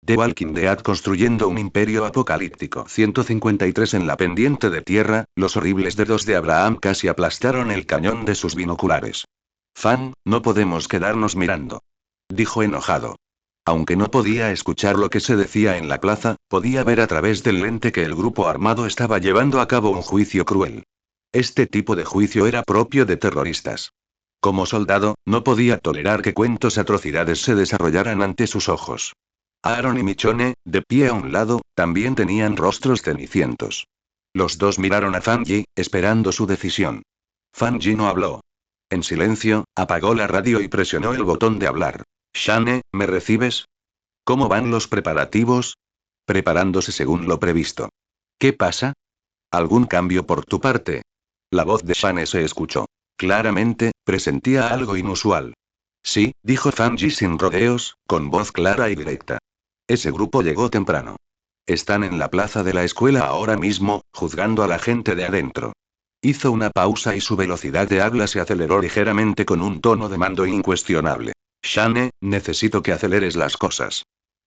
The Walking Dead construyendo un imperio apocalíptico. 153 En la pendiente de tierra, los horribles dedos de Abraham casi aplastaron el cañón de sus binoculares. Fan, no podemos quedarnos mirando. Dijo enojado. Aunque no podía escuchar lo que se decía en la plaza, podía ver a través del lente que el grupo armado estaba llevando a cabo un juicio cruel. Este tipo de juicio era propio de terroristas. Como soldado, no podía tolerar que cuentos atrocidades se desarrollaran ante sus ojos. Aaron y Michonne, de pie a un lado, también tenían rostros cenicientos. Los dos miraron a Fanji, esperando su decisión. Fanji no habló. En silencio, apagó la radio y presionó el botón de hablar. Shane, ¿me recibes? ¿Cómo van los preparativos? Preparándose según lo previsto. ¿Qué pasa? ¿Algún cambio por tu parte? La voz de Shane se escuchó. Claramente, presentía algo inusual. Sí, dijo Fanji sin rodeos, con voz clara y directa. Ese grupo llegó temprano. Están en la plaza de la escuela ahora mismo, juzgando a la gente de adentro. Hizo una pausa y su velocidad de habla se aceleró ligeramente con un tono de mando incuestionable. Shane, necesito que aceleres las cosas.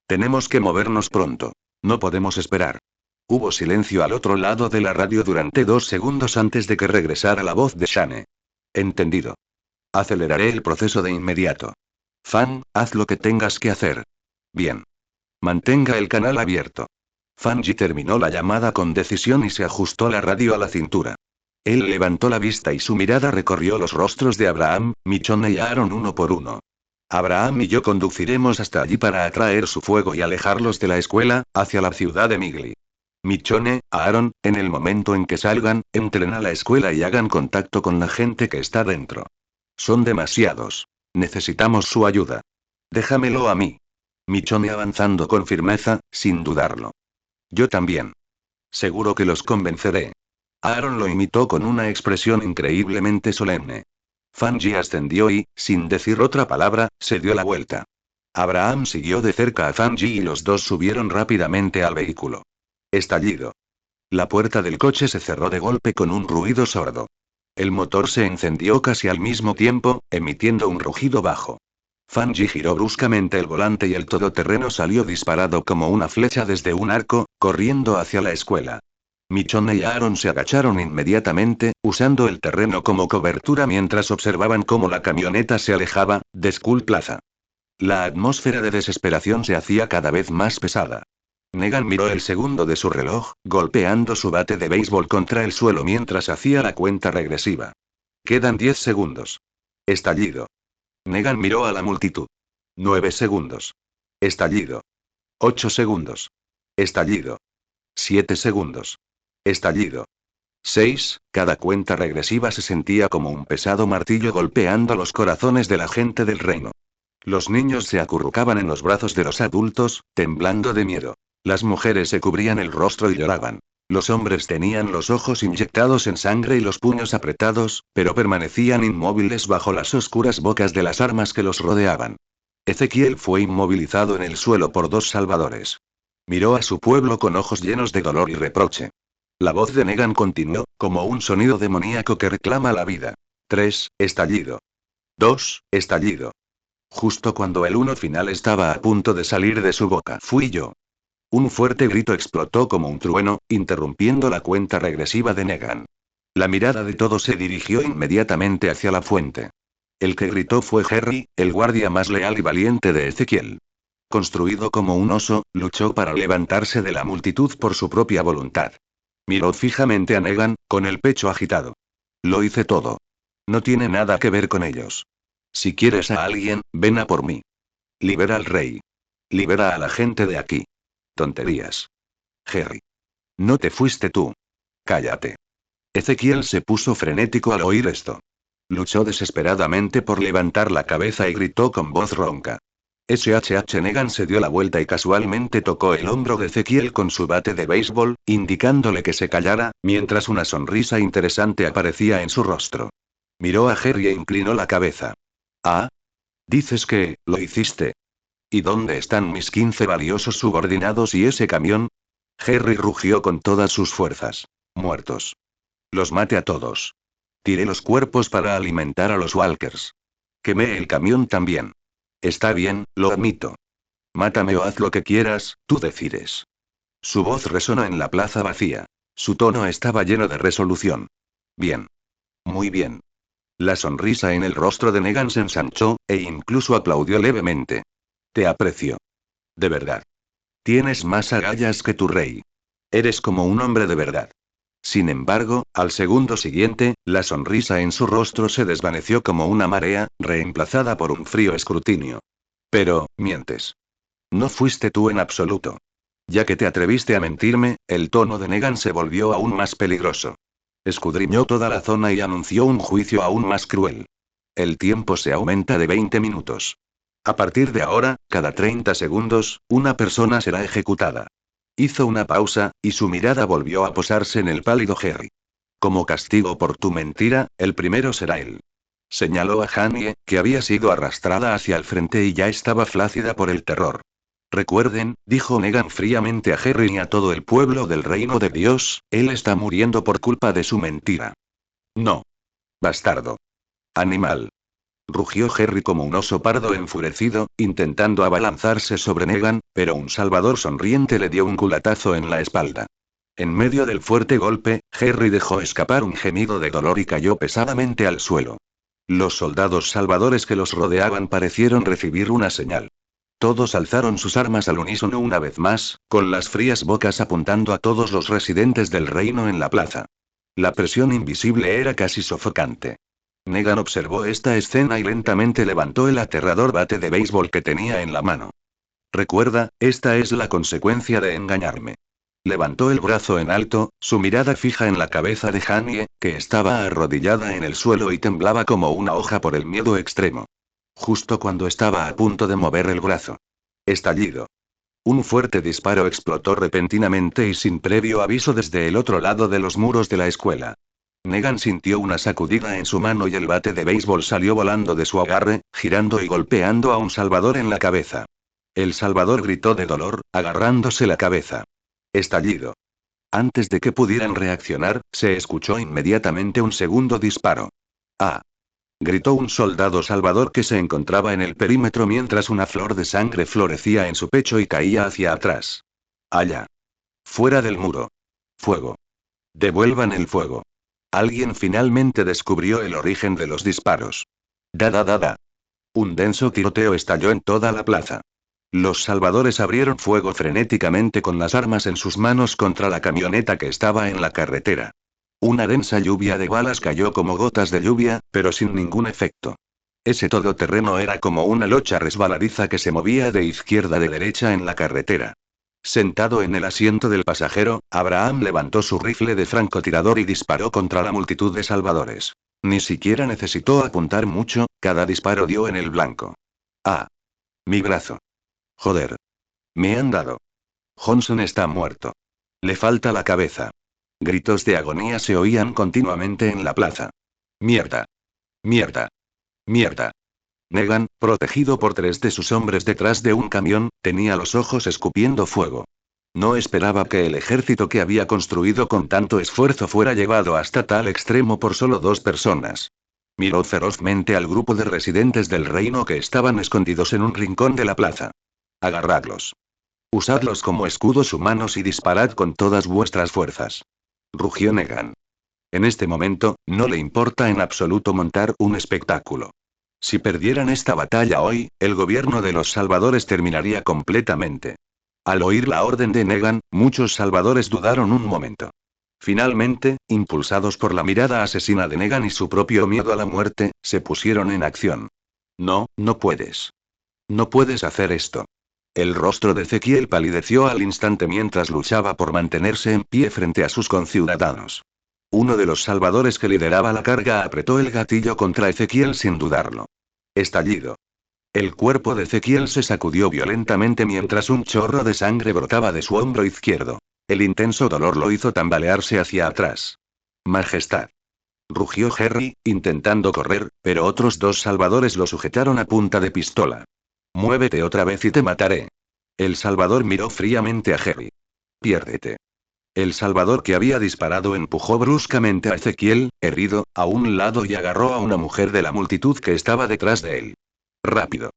Tenemos que movernos pronto. No podemos esperar. Hubo silencio al otro lado de la radio durante 2 segundos antes de que regresara la voz de Shane. Entendido. Aceleraré el proceso de inmediato. Fan, haz lo que tengas que hacer. Bien. Mantenga el canal abierto. Fanji terminó la llamada con decisión y se ajustó la radio a la cintura. Él levantó la vista y su mirada recorrió los rostros de Abraham, Michonne y Aaron uno por uno. Abraham y yo conduciremos hasta allí para atraer su fuego y alejarlos de la escuela, hacia la ciudad de Migli. Michonne, Aaron, en el momento en que salgan, entren a la escuela y hagan contacto con la gente que está dentro. Son demasiados. Necesitamos su ayuda. Déjamelo a mí. Michonne avanzando con firmeza, sin dudarlo. Yo también. Seguro que los convenceré. Aaron lo imitó con una expresión increíblemente solemne. Fanji ascendió y, sin decir otra palabra, se dio la vuelta. Abraham siguió de cerca a Fanji y los dos subieron rápidamente al vehículo. Estallido. La puerta del coche se cerró de golpe con un ruido sordo. El motor se encendió casi al mismo tiempo, emitiendo un rugido bajo. Fanji giró bruscamente el volante y el todoterreno salió disparado como una flecha desde un arco, corriendo hacia la escuela. Michonne y Aaron se agacharon inmediatamente, usando el terreno como cobertura mientras observaban cómo la camioneta se alejaba, de Skull Plaza. La atmósfera de desesperación se hacía cada vez más pesada. Negan miró el segundo de su reloj, golpeando su bate de béisbol contra el suelo mientras hacía la cuenta regresiva. Quedan 10 segundos. Estallido. Negan miró a la multitud. 9 segundos. Estallido. 8 segundos. Estallido. 7 segundos. Estallido. 6, cada cuenta regresiva se sentía como un pesado martillo golpeando los corazones de la gente del reino. Los niños se acurrucaban en los brazos de los adultos, temblando de miedo. Las mujeres se cubrían el rostro y lloraban. Los hombres tenían los ojos inyectados en sangre y los puños apretados, pero permanecían inmóviles bajo las oscuras bocas de las armas que los rodeaban. Ezequiel fue inmovilizado en el suelo por 2 salvadores. Miró a su pueblo con ojos llenos de dolor y reproche. La voz de Negan continuó, como un sonido demoníaco que reclama la vida. 3, estallido. 2, estallido. Justo cuando el 1 final estaba a punto de salir de su boca. Fui yo. Un fuerte grito explotó como un trueno, interrumpiendo la cuenta regresiva de Negan. La mirada de todos se dirigió inmediatamente hacia la fuente. El que gritó fue Jerry, el guardia más leal y valiente de Ezequiel. Construido como un oso, luchó para levantarse de la multitud por su propia voluntad. Miró fijamente a Negan, con el pecho agitado. Lo hice todo. No tiene nada que ver con ellos. Si quieres a alguien, ven a por mí. Libera al rey. Libera a la gente de aquí. Tonterías. Jerry. No te fuiste tú. Cállate. Ezequiel se puso frenético al oír esto. Luchó desesperadamente por levantar la cabeza y gritó con voz ronca. SHH Negan se dio la vuelta y casualmente tocó el hombro de Ezequiel con su bate de béisbol, indicándole que se callara, mientras una sonrisa interesante aparecía en su rostro. Miró a Jerry e inclinó la cabeza. Ah. Dices que, lo hiciste. ¿Y dónde están mis 15 valiosos subordinados y ese camión? Jerry rugió con todas sus fuerzas. Muertos. Los maté a todos. Tiré los cuerpos para alimentar a los walkers. Quemé el camión también. Está bien, lo admito. Mátame o haz lo que quieras, tú decides. Su voz resonó en la plaza vacía. Su tono estaba lleno de resolución. Bien. Muy bien. La sonrisa en el rostro de Negan se ensanchó, e incluso aplaudió levemente. Te aprecio. De verdad. Tienes más agallas que tu rey. Eres como un hombre de verdad. Sin embargo, al segundo siguiente, la sonrisa en su rostro se desvaneció como una marea, reemplazada por un frío escrutinio. Pero, mientes. No fuiste tú en absoluto. Ya que te atreviste a mentirme, el tono de Negan se volvió aún más peligroso. Escudriñó toda la zona y anunció un juicio aún más cruel. El tiempo se aumenta de 20 minutos. A partir de ahora, cada 30 segundos, una persona será ejecutada. Hizo una pausa, y su mirada volvió a posarse en el pálido Jerry. Como castigo por tu mentira, el primero será él. Señaló a Hanie, que había sido arrastrada hacia el frente y ya estaba flácida por el terror. Recuerden, dijo Negan fríamente a Jerry y a todo el pueblo del reino de Dios, él está muriendo por culpa de su mentira. No. Bastardo. Animal. Rugió Jerry como un oso pardo enfurecido, intentando abalanzarse sobre Negan, pero un salvador sonriente le dio un culatazo en la espalda. En medio del fuerte golpe, Jerry dejó escapar un gemido de dolor y cayó pesadamente al suelo. Los soldados salvadores que los rodeaban parecieron recibir una señal. Todos alzaron sus armas al unísono una vez más, con las frías bocas apuntando a todos los residentes del reino en la plaza. La presión invisible era casi sofocante. Negan observó esta escena y lentamente levantó el aterrador bate de béisbol que tenía en la mano. Recuerda, esta es la consecuencia de engañarme. Levantó el brazo en alto, su mirada fija en la cabeza de Hanie, que estaba arrodillada en el suelo y temblaba como una hoja por el miedo extremo. Justo cuando estaba a punto de mover el brazo. Estallido. Un fuerte disparo explotó repentinamente y sin previo aviso desde el otro lado de los muros de la escuela. Negan sintió una sacudida en su mano y el bate de béisbol salió volando de su agarre, girando y golpeando a un salvador en la cabeza. El salvador gritó de dolor, agarrándose la cabeza. Estallido. Antes de que pudieran reaccionar, se escuchó inmediatamente un segundo disparo. ¡Ah! Gritó un soldado salvador que se encontraba en el perímetro mientras una flor de sangre florecía en su pecho y caía hacia atrás. Allá. Fuera del muro. Fuego. Devuelvan el fuego. Alguien finalmente descubrió el origen de los disparos. Da. Un denso tiroteo estalló en toda la plaza. Los salvadores abrieron fuego frenéticamente con las armas en sus manos contra la camioneta que estaba en la carretera. Una densa lluvia de balas cayó como gotas de lluvia, pero sin ningún efecto. Ese todoterreno era como una locha resbaladiza que se movía de izquierda a derecha en la carretera. Sentado en el asiento del pasajero, Abraham levantó su rifle de francotirador y disparó contra la multitud de salvadores. Ni siquiera necesitó apuntar mucho, cada disparo dio en el blanco. ¡Ah! Mi brazo. Joder. Me han dado. Johnson está muerto. Le falta la cabeza. Gritos de agonía se oían continuamente en la plaza. Mierda. Mierda. Mierda. Negan, protegido por 3 de sus hombres detrás de un camión, tenía los ojos escupiendo fuego. No esperaba que el ejército que había construido con tanto esfuerzo fuera llevado hasta tal extremo por solo 2 personas. Miró ferozmente al grupo de residentes del reino que estaban escondidos en un rincón de la plaza. Agarradlos. Usadlos como escudos humanos y disparad con todas vuestras fuerzas. Rugió Negan. En este momento, no le importa en absoluto montar un espectáculo. Si perdieran esta batalla hoy, el gobierno de los salvadores terminaría completamente. Al oír la orden de Negan, muchos salvadores dudaron un momento. Finalmente, impulsados por la mirada asesina de Negan y su propio miedo a la muerte, se pusieron en acción. No, no puedes. No puedes hacer esto. El rostro de Ezequiel palideció al instante mientras luchaba por mantenerse en pie frente a sus conciudadanos. Uno de los salvadores que lideraba la carga apretó el gatillo contra Ezequiel sin dudarlo. Estallido. El cuerpo de Ezequiel se sacudió violentamente mientras un chorro de sangre brotaba de su hombro izquierdo. El intenso dolor lo hizo tambalearse hacia atrás. Majestad. Rugió Jerry, intentando correr, pero otros 2 salvadores lo sujetaron a punta de pistola. Muévete otra vez y te mataré. El salvador miró fríamente a Jerry. Piérdete. El salvador que había disparado empujó bruscamente a Ezequiel, herido, a un lado y agarró a una mujer de la multitud que estaba detrás de él. Rápido.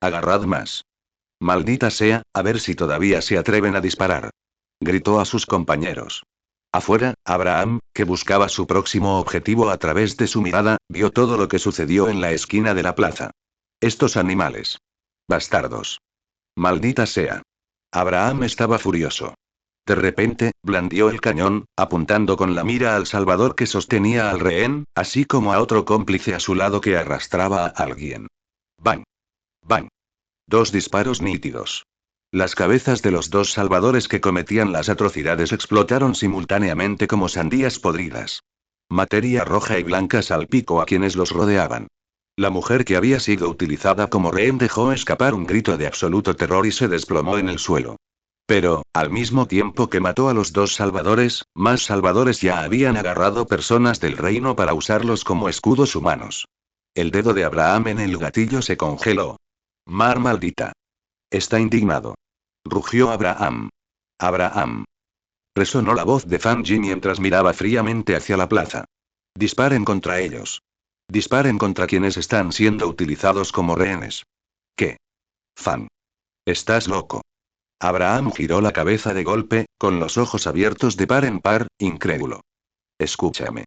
Agarrad más. Maldita sea, a ver si todavía se atreven a disparar. Gritó a sus compañeros. Afuera, Abraham, que buscaba su próximo objetivo a través de su mirada, vio todo lo que sucedió en la esquina de la plaza. Estos animales. Bastardos. Maldita sea. Abraham estaba furioso. De repente, blandió el cañón, apuntando con la mira al salvador que sostenía al rehén, así como a otro cómplice a su lado que arrastraba a alguien. ¡Bang! ¡Bang! Dos disparos nítidos. Las cabezas de los dos salvadores que cometían las atrocidades explotaron simultáneamente como sandías podridas. Materia roja y blanca salpicó a quienes los rodeaban. La mujer que había sido utilizada como rehén dejó escapar un grito de absoluto terror y se desplomó en el suelo. Pero, al mismo tiempo que mató a los dos salvadores, más salvadores ya habían agarrado personas del reino para usarlos como escudos humanos. El dedo de Abraham en el gatillo se congeló. Mar maldita. Está indignado. Rugió Abraham. Abraham. Resonó la voz de Fanji mientras miraba fríamente hacia la plaza. Disparen contra ellos. Disparen contra quienes están siendo utilizados como rehenes. ¿Qué? Fan. Estás loco. Abraham giró la cabeza de golpe, con los ojos abiertos de par en par, incrédulo. Escúchame.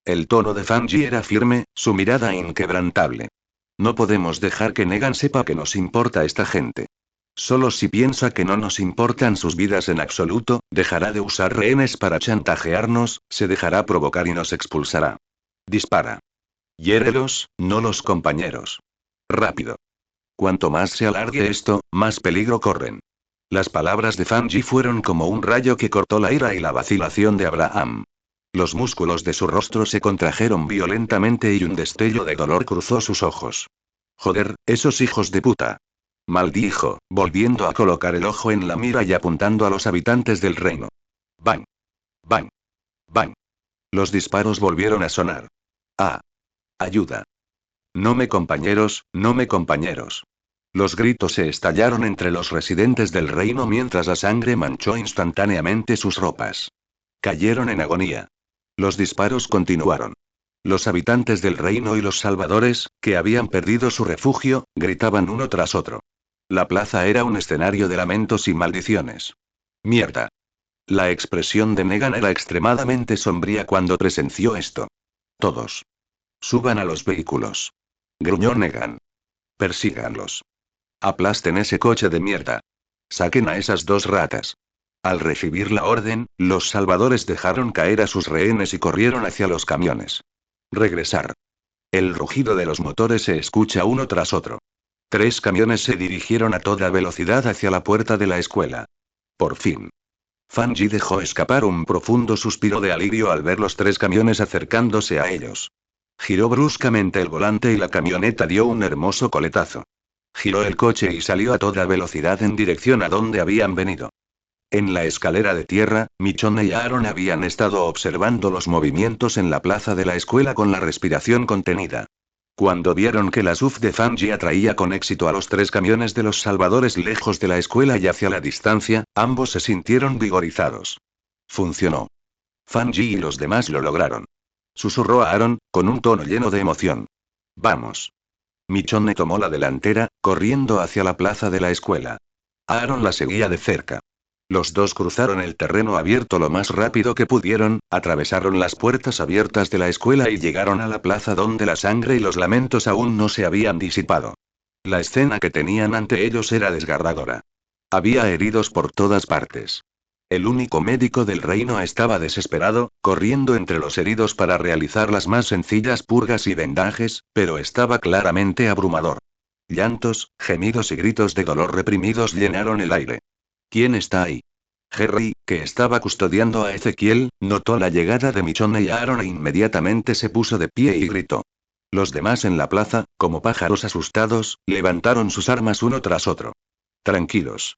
El tono de Fanji era firme, su mirada inquebrantable. No podemos dejar que Negan sepa que nos importa esta gente. Solo si piensa que no nos importan sus vidas en absoluto, dejará de usar rehenes para chantajearnos, se dejará provocar y nos expulsará. Dispara. Hiérelos, no los compañeros. Rápido. Cuanto más se alargue esto, más peligro corren. Las palabras de Fanji fueron como un rayo que cortó la ira y la vacilación de Abraham. Los músculos de su rostro se contrajeron violentamente y un destello de dolor cruzó sus ojos. Joder, esos hijos de puta. Maldijo, volviendo a colocar el ojo en la mira y apuntando a los habitantes del reino. Bang. Bang. Bang. Los disparos volvieron a sonar. Ah. Ayuda. No me compañeros, no me compañeros. Los gritos se estallaron entre los residentes del reino mientras la sangre manchó instantáneamente sus ropas. Cayeron en agonía. Los disparos continuaron. Los habitantes del reino y los salvadores, que habían perdido su refugio, gritaban uno tras otro. La plaza era un escenario de lamentos y maldiciones. Mierda. La expresión de Negan era extremadamente sombría cuando presenció esto. Todos. Suban a los vehículos. Gruñó Negan. Persíganlos. Aplasten ese coche de mierda. Saquen a esas dos ratas. Al recibir la orden, los salvadores dejaron caer a sus rehenes y corrieron hacia los camiones. Regresar. El rugido de los motores se escucha uno tras otro. 3 camiones se dirigieron a toda velocidad hacia la puerta de la escuela. Por fin. Fanji dejó escapar un profundo suspiro de alivio al ver los 3 camiones acercándose a ellos. Giró bruscamente el volante y la camioneta dio un hermoso coletazo. Giró el coche y salió a toda velocidad en dirección a donde habían venido. En la escalera de tierra, Michonne y Aaron habían estado observando los movimientos en la plaza de la escuela con la respiración contenida. Cuando vieron que la SUV de Fanji atraía con éxito a los 3 camiones de los salvadores lejos de la escuela y hacia la distancia, ambos se sintieron vigorizados. Funcionó. Fanji y los demás lo lograron. Susurró a Aaron, con un tono lleno de emoción. Vamos. Michonne tomó la delantera, corriendo hacia la plaza de la escuela. Aaron la seguía de cerca. Los dos cruzaron el terreno abierto lo más rápido que pudieron, atravesaron las puertas abiertas de la escuela y llegaron a la plaza donde la sangre y los lamentos aún no se habían disipado. La escena que tenían ante ellos era desgarradora. Había heridos por todas partes. El único médico del reino estaba desesperado, corriendo entre los heridos para realizar las más sencillas purgas y vendajes, pero estaba claramente abrumador. Llantos, gemidos y gritos de dolor reprimidos llenaron el aire. ¿Quién está ahí? Harry, que estaba custodiando a Ezequiel, notó la llegada de Michonne y Aaron e inmediatamente se puso de pie y gritó. Los demás en la plaza, como pájaros asustados, levantaron sus armas uno tras otro. Tranquilos.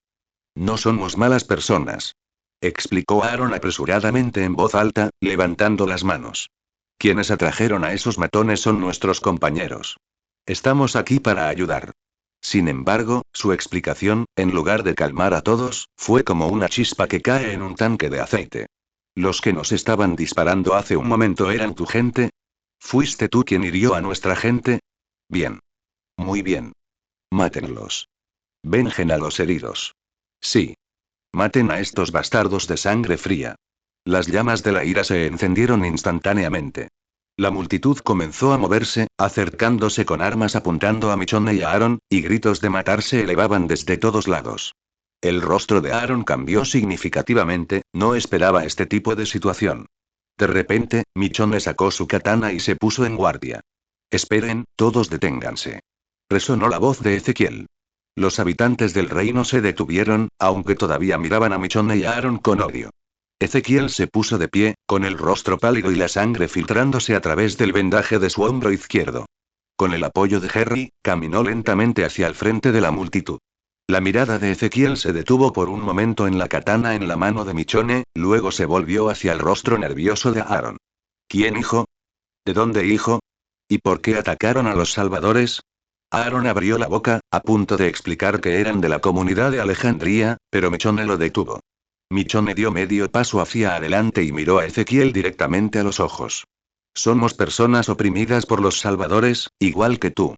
No somos malas personas. Explicó Aaron apresuradamente en voz alta, levantando las manos. Quienes atrajeron a esos matones son nuestros compañeros. Estamos aquí para ayudar. Sin embargo, su explicación, en lugar de calmar a todos, fue como una chispa que cae en un tanque de aceite. ¿Los que nos estaban disparando hace un momento eran tu gente? ¿Fuiste tú quien hirió a nuestra gente? Bien. Muy bien. Mátenlos. Venjen a los heridos. Sí. Maten a estos bastardos de sangre fría. Las llamas de la ira se encendieron instantáneamente. La multitud comenzó a moverse, acercándose con armas apuntando a Michonne y a Aaron, y gritos de matar se elevaban desde todos lados. El rostro de Aaron cambió significativamente, no esperaba este tipo de situación. De repente, Michonne sacó su katana y se puso en guardia. Esperen, todos deténganse. Resonó la voz de Ezequiel. Los habitantes del reino se detuvieron, aunque todavía miraban a Michonne y a Aaron con odio. Ezequiel se puso de pie, con el rostro pálido y la sangre filtrándose a través del vendaje de su hombro izquierdo. Con el apoyo de Jerry, caminó lentamente hacia el frente de la multitud. La mirada de Ezequiel se detuvo por un momento en la katana en la mano de Michonne, luego se volvió hacia el rostro nervioso de Aaron. ¿Quién, hijo? ¿De dónde, hijo? ¿Y por qué atacaron a los salvadores? Aaron abrió la boca, a punto de explicar que eran de la comunidad de Alejandría, pero Michonne lo detuvo. Michonne dio medio paso hacia adelante y miró a Ezequiel directamente a los ojos. Somos personas oprimidas por los salvadores, igual que tú.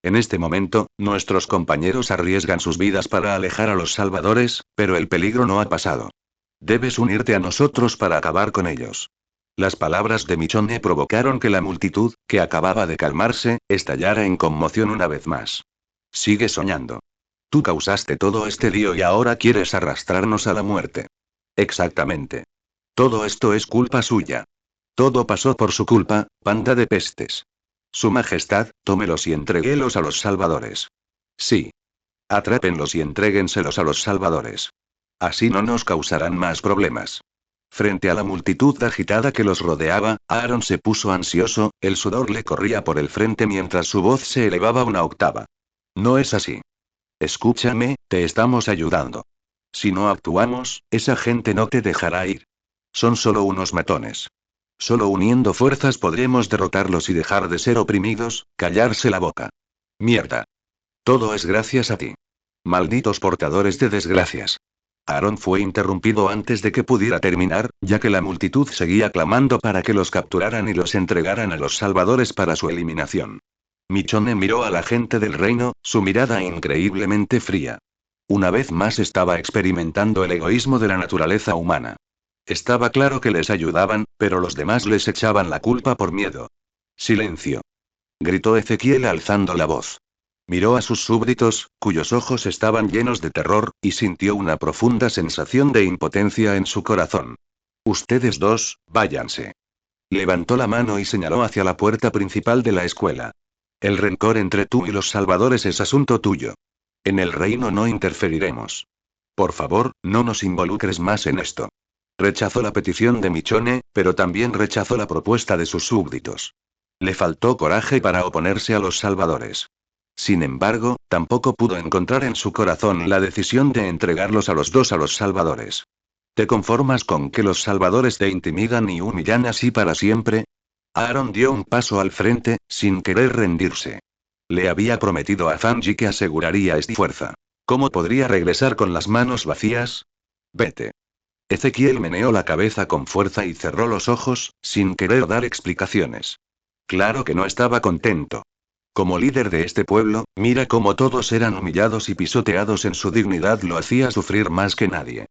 En este momento, nuestros compañeros arriesgan sus vidas para alejar a los salvadores, pero el peligro no ha pasado. Debes unirte a nosotros para acabar con ellos. Las palabras de Michonne provocaron que la multitud, que acababa de calmarse, estallara en conmoción una vez más. Sigue soñando. Tú causaste todo este lío y ahora quieres arrastrarnos a la muerte. Exactamente. Todo esto es culpa suya. Todo pasó por su culpa, panda de pestes. Su Majestad, tómelos y entréguelos a los salvadores. Sí. Atrápenlos y entréguenselos a los salvadores. Así no nos causarán más problemas. Frente a la multitud agitada que los rodeaba, Aaron se puso ansioso, el sudor le corría por el frente mientras su voz se elevaba una octava. No es así. Escúchame, te estamos ayudando. Si no actuamos, esa gente no te dejará ir. Son solo unos matones. Solo uniendo fuerzas podremos derrotarlos y dejar de ser oprimidos, callarse la boca. Mierda. Todo es gracias a ti. Malditos portadores de desgracias. Aaron fue interrumpido antes de que pudiera terminar, ya que la multitud seguía clamando para que los capturaran y los entregaran a los salvadores para su eliminación. Michonne miró a la gente del reino, su mirada increíblemente fría. Una vez más estaba experimentando el egoísmo de la naturaleza humana. Estaba claro que les ayudaban, pero los demás les echaban la culpa por miedo. Silencio. Gritó Ezequiel alzando la voz. Miró a sus súbditos, cuyos ojos estaban llenos de terror, y sintió una profunda sensación de impotencia en su corazón. Ustedes dos, váyanse. Levantó la mano y señaló hacia la puerta principal de la escuela. El rencor entre tú y los salvadores es asunto tuyo. En el reino no interferiremos. Por favor, no nos involucres más en esto. Rechazó la petición de Michonne, pero también rechazó la propuesta de sus súbditos. Le faltó coraje para oponerse a los salvadores. Sin embargo, tampoco pudo encontrar en su corazón la decisión de entregarlos a los dos a los salvadores. ¿Te conformas con que los salvadores te intimidan y humillan así para siempre? Aaron dio un paso al frente, sin querer rendirse. Le había prometido a Fanji que aseguraría esta fuerza. ¿Cómo podría regresar con las manos vacías? Vete. Ezequiel meneó la cabeza con fuerza y cerró los ojos, sin querer dar explicaciones. Claro que no estaba contento. Como líder de este pueblo, mira cómo todos eran humillados y pisoteados en su dignidad lo hacía sufrir más que nadie.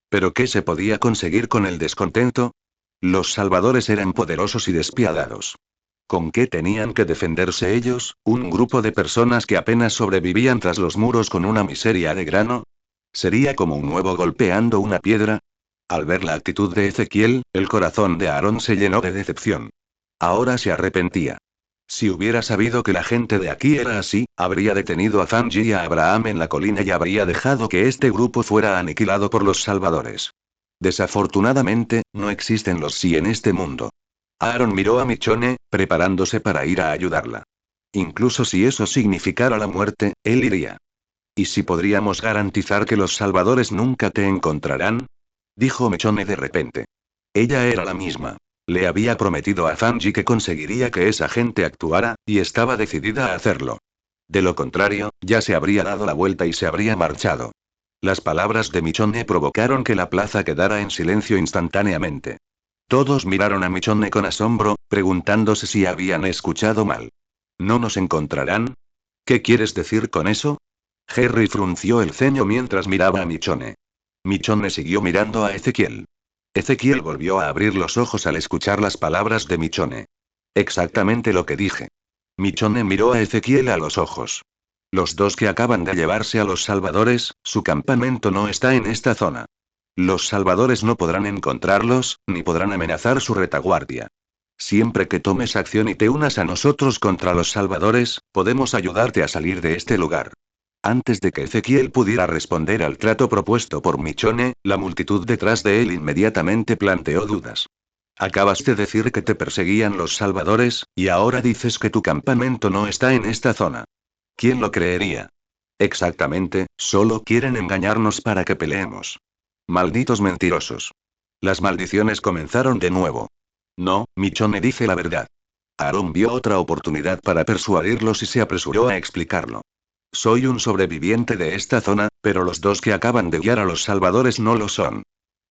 ¿Pero qué se podía conseguir con el descontento? Los salvadores eran poderosos y despiadados. ¿Con qué tenían que defenderse ellos, un grupo de personas que apenas sobrevivían tras los muros con una miseria de grano? ¿Sería como un huevo golpeando una piedra? Al ver la actitud de Ezequiel, el corazón de Aarón se llenó de decepción. Ahora se arrepentía. Si hubiera sabido que la gente de aquí era así, habría detenido a Fanji y a Abraham en la colina y habría dejado que este grupo fuera aniquilado por los salvadores. Desafortunadamente, no existen los sí en este mundo. Aaron miró a Michonne, preparándose para ir a ayudarla. Incluso si eso significara la muerte, él iría. ¿Y si podríamos garantizar que los salvadores nunca te encontrarán? Dijo Michonne de repente. Ella era la misma. Le había prometido a Fanji que conseguiría que esa gente actuara, y estaba decidida a hacerlo. De lo contrario, ya se habría dado la vuelta y se habría marchado. Las palabras de Michonne provocaron que la plaza quedara en silencio instantáneamente. Todos miraron a Michonne con asombro, preguntándose si habían escuchado mal. ¿No nos encontrarán? ¿Qué quieres decir con eso? Harry frunció el ceño mientras miraba a Michonne. Michonne siguió mirando a Ezequiel. Ezequiel volvió a abrir los ojos al escuchar las palabras de Michonne. Exactamente lo que dije. Michonne miró a Ezequiel a los ojos. Los dos que acaban de llevarse a los salvadores, su campamento no está en esta zona. Los salvadores no podrán encontrarlos, ni podrán amenazar su retaguardia. Siempre que tomes acción y te unas a nosotros contra los salvadores, podemos ayudarte a salir de este lugar. Antes de que Ezequiel pudiera responder al trato propuesto por Michonne, la multitud detrás de él inmediatamente planteó dudas. Acabas de decir que te perseguían los salvadores, y ahora dices que tu campamento no está en esta zona. ¿Quién lo creería? Exactamente, solo quieren engañarnos para que peleemos. Malditos mentirosos. Las maldiciones comenzaron de nuevo. No, Michonne dice la verdad. Aaron vio otra oportunidad para persuadirlos y se apresuró a explicarlo. Soy un sobreviviente de esta zona, pero los dos que acaban de guiar a los salvadores no lo son.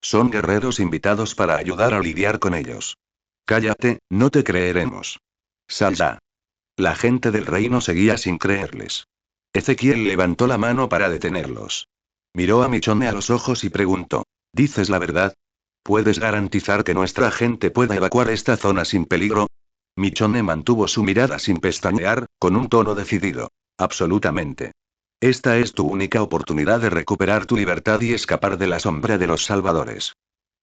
Son guerreros invitados para ayudar a lidiar con ellos. Cállate, no te creeremos. Sal ya. La gente del reino seguía sin creerles. Ezequiel levantó la mano para detenerlos. Miró a Michonne a los ojos y preguntó: ¿Dices la verdad? ¿Puedes garantizar que nuestra gente pueda evacuar esta zona sin peligro? Michonne mantuvo su mirada sin pestañear, con un tono decidido. Absolutamente. Esta es tu única oportunidad de recuperar tu libertad y escapar de la sombra de los salvadores.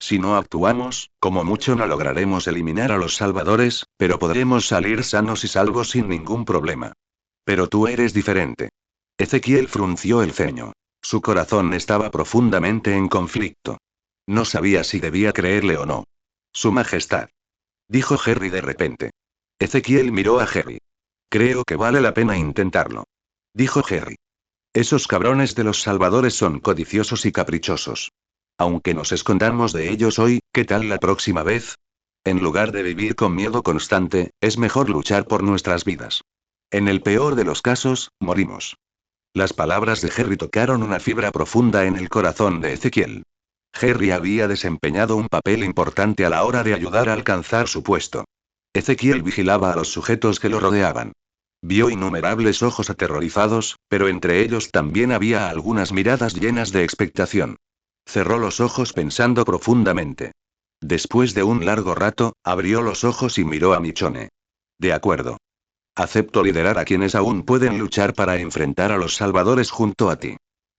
Si no actuamos, como mucho no lograremos eliminar a los salvadores, pero podremos salir sanos y salvos sin ningún problema. Pero tú eres diferente. Ezequiel frunció el ceño. Su corazón estaba profundamente en conflicto. No sabía si debía creerle o no. Su Majestad. Dijo Harry de repente. Ezequiel miró a Harry. Creo que vale la pena intentarlo. Dijo Harry. Esos cabrones de los salvadores son codiciosos y caprichosos. Aunque nos escondamos de ellos hoy, ¿qué tal la próxima vez? En lugar de vivir con miedo constante, es mejor luchar por nuestras vidas. En el peor de los casos, morimos. Las palabras de Harry tocaron una fibra profunda en el corazón de Ezequiel. Harry había desempeñado un papel importante a la hora de ayudar a alcanzar su puesto. Ezequiel vigilaba a los sujetos que lo rodeaban. Vio innumerables ojos aterrorizados, pero entre ellos también había algunas miradas llenas de expectación. Cerró los ojos pensando profundamente. Después de un largo rato, abrió los ojos y miró a Michonne. De acuerdo. Acepto liderar a quienes aún pueden luchar para enfrentar a los salvadores junto a ti.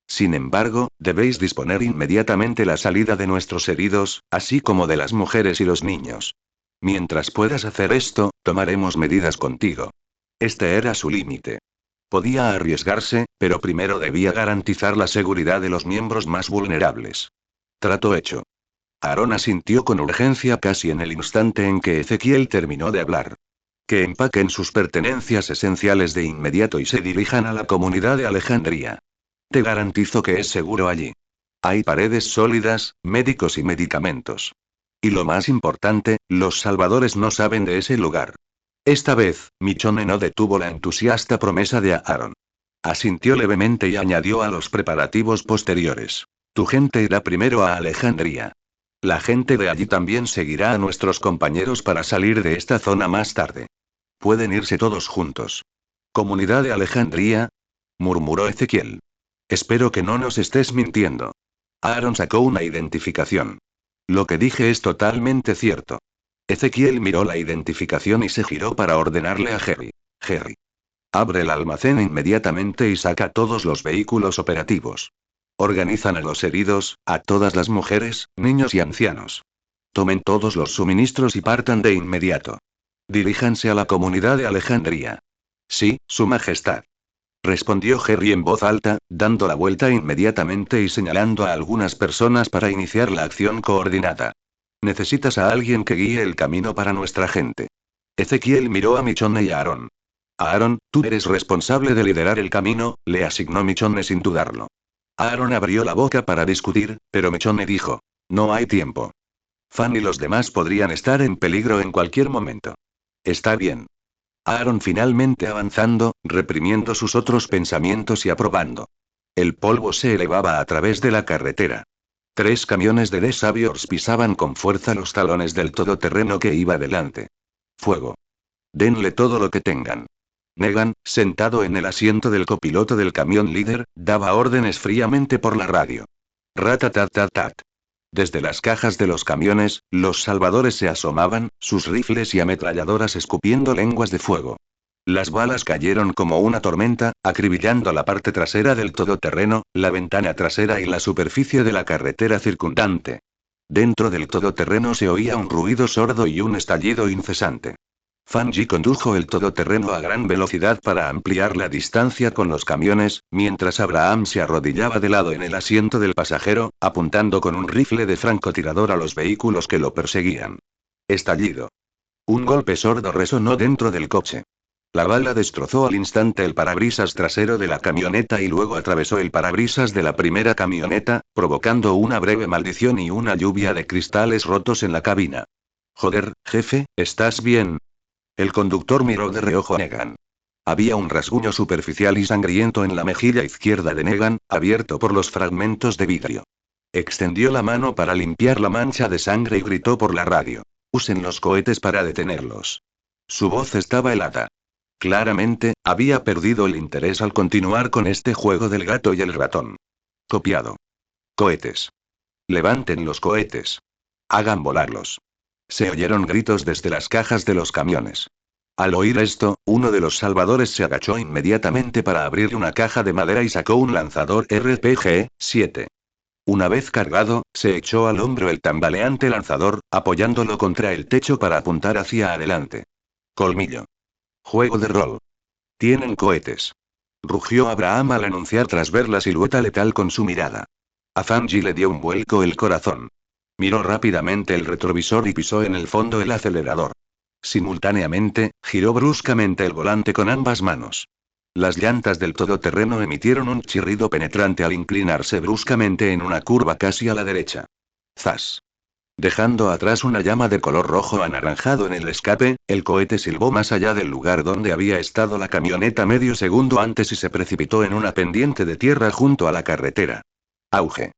Sin embargo, debéis disponer inmediatamente la salida de nuestros heridos, así como de las mujeres y los niños. Mientras puedas hacer esto, tomaremos medidas contigo. Este era su límite. Podía arriesgarse, pero primero debía garantizar la seguridad de los miembros más vulnerables. Trato hecho. Aaron asintió con urgencia casi en el instante en que Ezequiel terminó de hablar. Que empaquen sus pertenencias esenciales de inmediato y se dirijan a la comunidad de Alejandría. Te garantizo que es seguro allí. Hay paredes sólidas, médicos y medicamentos. Y lo más importante, los salvadores no saben de ese lugar. Esta vez, Michonne no detuvo la entusiasta promesa de Aaron. Asintió levemente y añadió a los preparativos posteriores. Tu gente irá primero a Alejandría. La gente de allí también seguirá a nuestros compañeros para salir de esta zona más tarde. Pueden irse todos juntos. ¿Comunidad de Alejandría? Murmuró Ezequiel. Espero que no nos estés mintiendo. Aaron sacó una identificación. Lo que dije es totalmente cierto. Ezequiel miró la identificación y se giró para ordenarle a Harry. Harry. Abre el almacén inmediatamente y saca todos los vehículos operativos. Organizan a los heridos, a todas las mujeres, niños y ancianos. Tomen todos los suministros y partan de inmediato. Diríjanse a la comunidad de Alejandría. Sí, Su Majestad. Respondió Harry en voz alta, dando la vuelta inmediatamente y señalando a algunas personas para iniciar la acción coordinada. Necesitas a alguien que guíe el camino para nuestra gente. Ezequiel miró a Michonne y a Aaron. Aaron, tú eres responsable de liderar el camino, le asignó Michonne sin dudarlo. Aaron abrió la boca para discutir, pero Michonne dijo: no hay tiempo. Fan y los demás podrían estar en peligro en cualquier momento. Está bien. Aaron finalmente avanzando, reprimiendo sus otros pensamientos y aprobando. El polvo se elevaba a través de la carretera. 3 camiones de The Saviors pisaban con fuerza los talones del todoterreno que iba delante. Fuego. Denle todo lo que tengan. Negan, sentado en el asiento del copiloto del camión líder, daba órdenes fríamente por la radio. Ratatatat. Desde las cajas de los camiones, los salvadores se asomaban, sus rifles y ametralladoras escupiendo lenguas de fuego. Las balas cayeron como una tormenta, acribillando la parte trasera del todoterreno, la ventana trasera y la superficie de la carretera circundante. Dentro del todoterreno se oía un ruido sordo y un estallido incesante. Fanji condujo el todoterreno a gran velocidad para ampliar la distancia con los camiones, mientras Abraham se arrodillaba de lado en el asiento del pasajero, apuntando con un rifle de francotirador a los vehículos que lo perseguían. Estallido. Un golpe sordo resonó dentro del coche. La bala destrozó al instante el parabrisas trasero de la camioneta y luego atravesó el parabrisas de la primera camioneta, provocando una breve maldición y una lluvia de cristales rotos en la cabina. Joder, jefe, ¿estás bien? El conductor miró de reojo a Negan. Había un rasguño superficial y sangriento en la mejilla izquierda de Negan, abierto por los fragmentos de vidrio. Extendió la mano para limpiar la mancha de sangre y gritó por la radio. Usen los cohetes para detenerlos. Su voz estaba helada. Claramente, había perdido el interés al continuar con este juego del gato y el ratón. Copiado. Cohetes. Levanten los cohetes. Hagan volarlos. Se oyeron gritos desde las cajas de los camiones. Al oír esto, uno de los salvadores se agachó inmediatamente para abrir una caja de madera y sacó un lanzador RPG-7. Una vez cargado, se echó al hombro el tambaleante lanzador, apoyándolo contra el techo para apuntar hacia adelante. Colmillo. Juego de rol. Tienen cohetes. Rugió Abraham al anunciar tras ver la silueta letal con su mirada. A Fanji le dio un vuelco el corazón. Miró rápidamente el retrovisor y pisó en el fondo el acelerador. Simultáneamente, giró bruscamente el volante con ambas manos. Las llantas del todoterreno emitieron un chirrido penetrante al inclinarse bruscamente en una curva casi a la derecha. ¡Zas! Dejando atrás una llama de color rojo anaranjado en el escape, el cohete silbó más allá del lugar donde había estado la camioneta medio segundo antes y se precipitó en una pendiente de tierra junto a la carretera. Auge.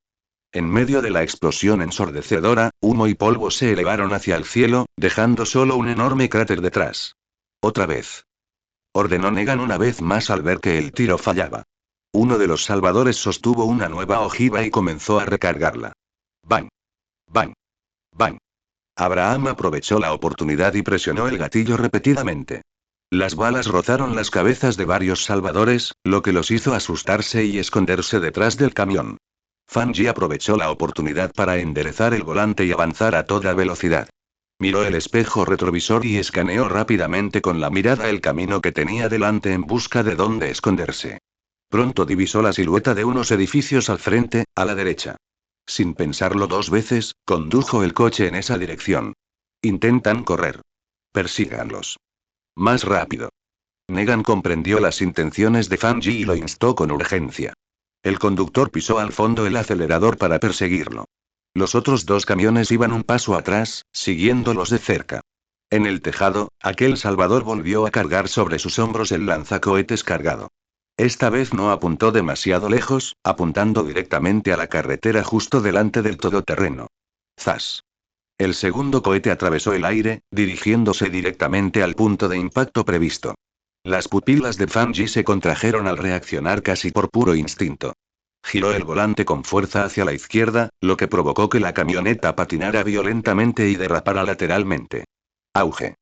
En medio de la explosión ensordecedora, humo y polvo se elevaron hacia el cielo, dejando solo un enorme cráter detrás. Otra vez. Ordenó Negan una vez más al ver que el tiro fallaba. Uno de los salvadores sostuvo una nueva ojiva y comenzó a recargarla. ¡Bang! ¡Bang! ¡Bang! Abraham aprovechó la oportunidad y presionó el gatillo repetidamente. Las balas rozaron las cabezas de varios salvadores, lo que los hizo asustarse y esconderse detrás del camión. Fanji aprovechó la oportunidad para enderezar el volante y avanzar a toda velocidad. Miró el espejo retrovisor y escaneó rápidamente con la mirada el camino que tenía delante en busca de dónde esconderse. Pronto divisó la silueta de unos edificios al frente, a la derecha. Sin pensarlo dos veces, condujo el coche en esa dirección. Intentan correr. Persíganlos. Más rápido. Negan comprendió las intenciones de Fanji y lo instó con urgencia. El conductor pisó al fondo el acelerador para perseguirlo. Los otros dos camiones iban un paso atrás, siguiéndolos de cerca. En el tejado, aquel salvador volvió a cargar sobre sus hombros el lanzacohetes cargado. Esta vez no apuntó demasiado lejos, apuntando directamente a la carretera justo delante del todoterreno. ¡Zas! El segundo cohete atravesó el aire, dirigiéndose directamente al punto de impacto previsto. Las pupilas de Fanji se contrajeron al reaccionar casi por puro instinto. Giró el volante con fuerza hacia la izquierda, lo que provocó que la camioneta patinara violentamente y derrapara lateralmente. Auge.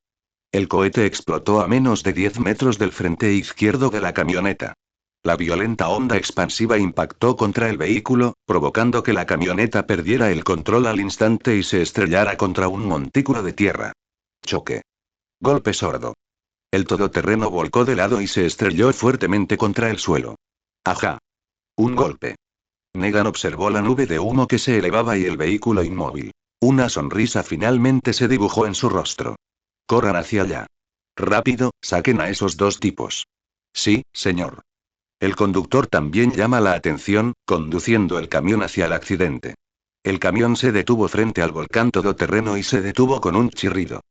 El cohete explotó a menos de 10 metros del frente izquierdo de la camioneta. La violenta onda expansiva impactó contra el vehículo, provocando que la camioneta perdiera el control al instante y se estrellara contra un montículo de tierra. Choque. Golpe sordo. El todoterreno volcó de lado y se estrelló fuertemente contra el suelo. ¡Ajá! Un golpe. Negan observó la nube de humo que se elevaba y el vehículo inmóvil. Una sonrisa finalmente se dibujó en su rostro. Corran hacia allá. Rápido, saquen a esos dos tipos. Sí, señor. El conductor también llama la atención, conduciendo el camión hacia el accidente. El camión se detuvo frente al volcán todoterreno y se detuvo con un chirrido.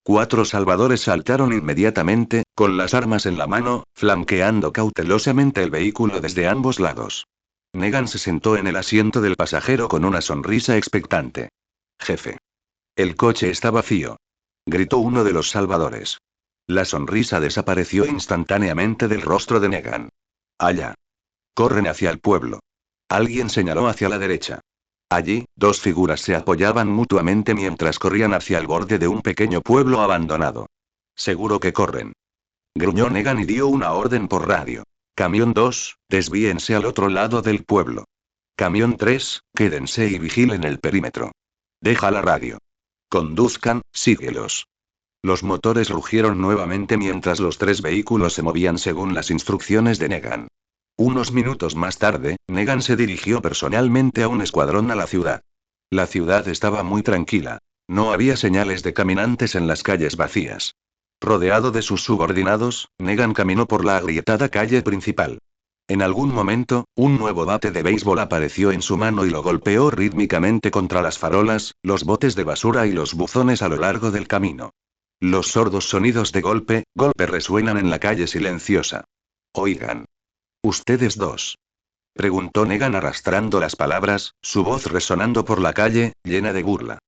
4 salvadores saltaron inmediatamente, con las armas en la mano, flanqueando cautelosamente el vehículo desde ambos lados. Negan se sentó en el asiento del pasajero con una sonrisa expectante. Jefe. El coche está vacío. Gritó uno de los salvadores. La sonrisa desapareció instantáneamente del rostro de Negan. Allá. Corren hacia el pueblo. Alguien señaló hacia la derecha. Allí, dos figuras se apoyaban mutuamente mientras corrían hacia el borde de un pequeño pueblo abandonado. Seguro que corren. Gruñó Negan y dio una orden por radio. Camión 2, desvíense al otro lado del pueblo. Camión 3, quédense y vigilen el perímetro. Deja la radio. Conduzcan, síguelos. Los motores rugieron nuevamente mientras los tres vehículos se movían según las instrucciones de Negan. Unos minutos más tarde, Negan se dirigió personalmente a un escuadrón a la ciudad. La ciudad estaba muy tranquila. No había señales de caminantes en las calles vacías. Rodeado de sus subordinados, Negan caminó por la agrietada calle principal. En algún momento, un nuevo bate de béisbol apareció en su mano y lo golpeó rítmicamente contra las farolas, los botes de basura y los buzones a lo largo del camino. Los sordos sonidos de golpe resuenan en la calle silenciosa. Oigan. ¿Ustedes dos? Preguntó Negan arrastrando las palabras, su voz resonando por la calle, llena de burla.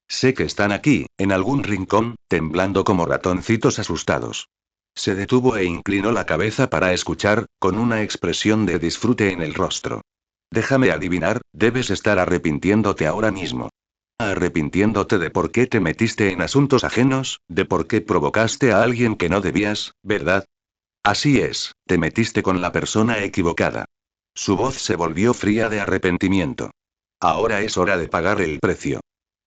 Sé que están aquí, en algún rincón, temblando como ratoncitos asustados. Se detuvo e inclinó la cabeza para escuchar, con una expresión de disfrute en el rostro. Déjame adivinar, debes estar arrepintiéndote ahora mismo. Arrepintiéndote de por qué te metiste en asuntos ajenos, de por qué provocaste a alguien que no debías, ¿verdad? Así es, te metiste con la persona equivocada. Su voz se volvió fría de arrepentimiento. Ahora es hora de pagar el precio.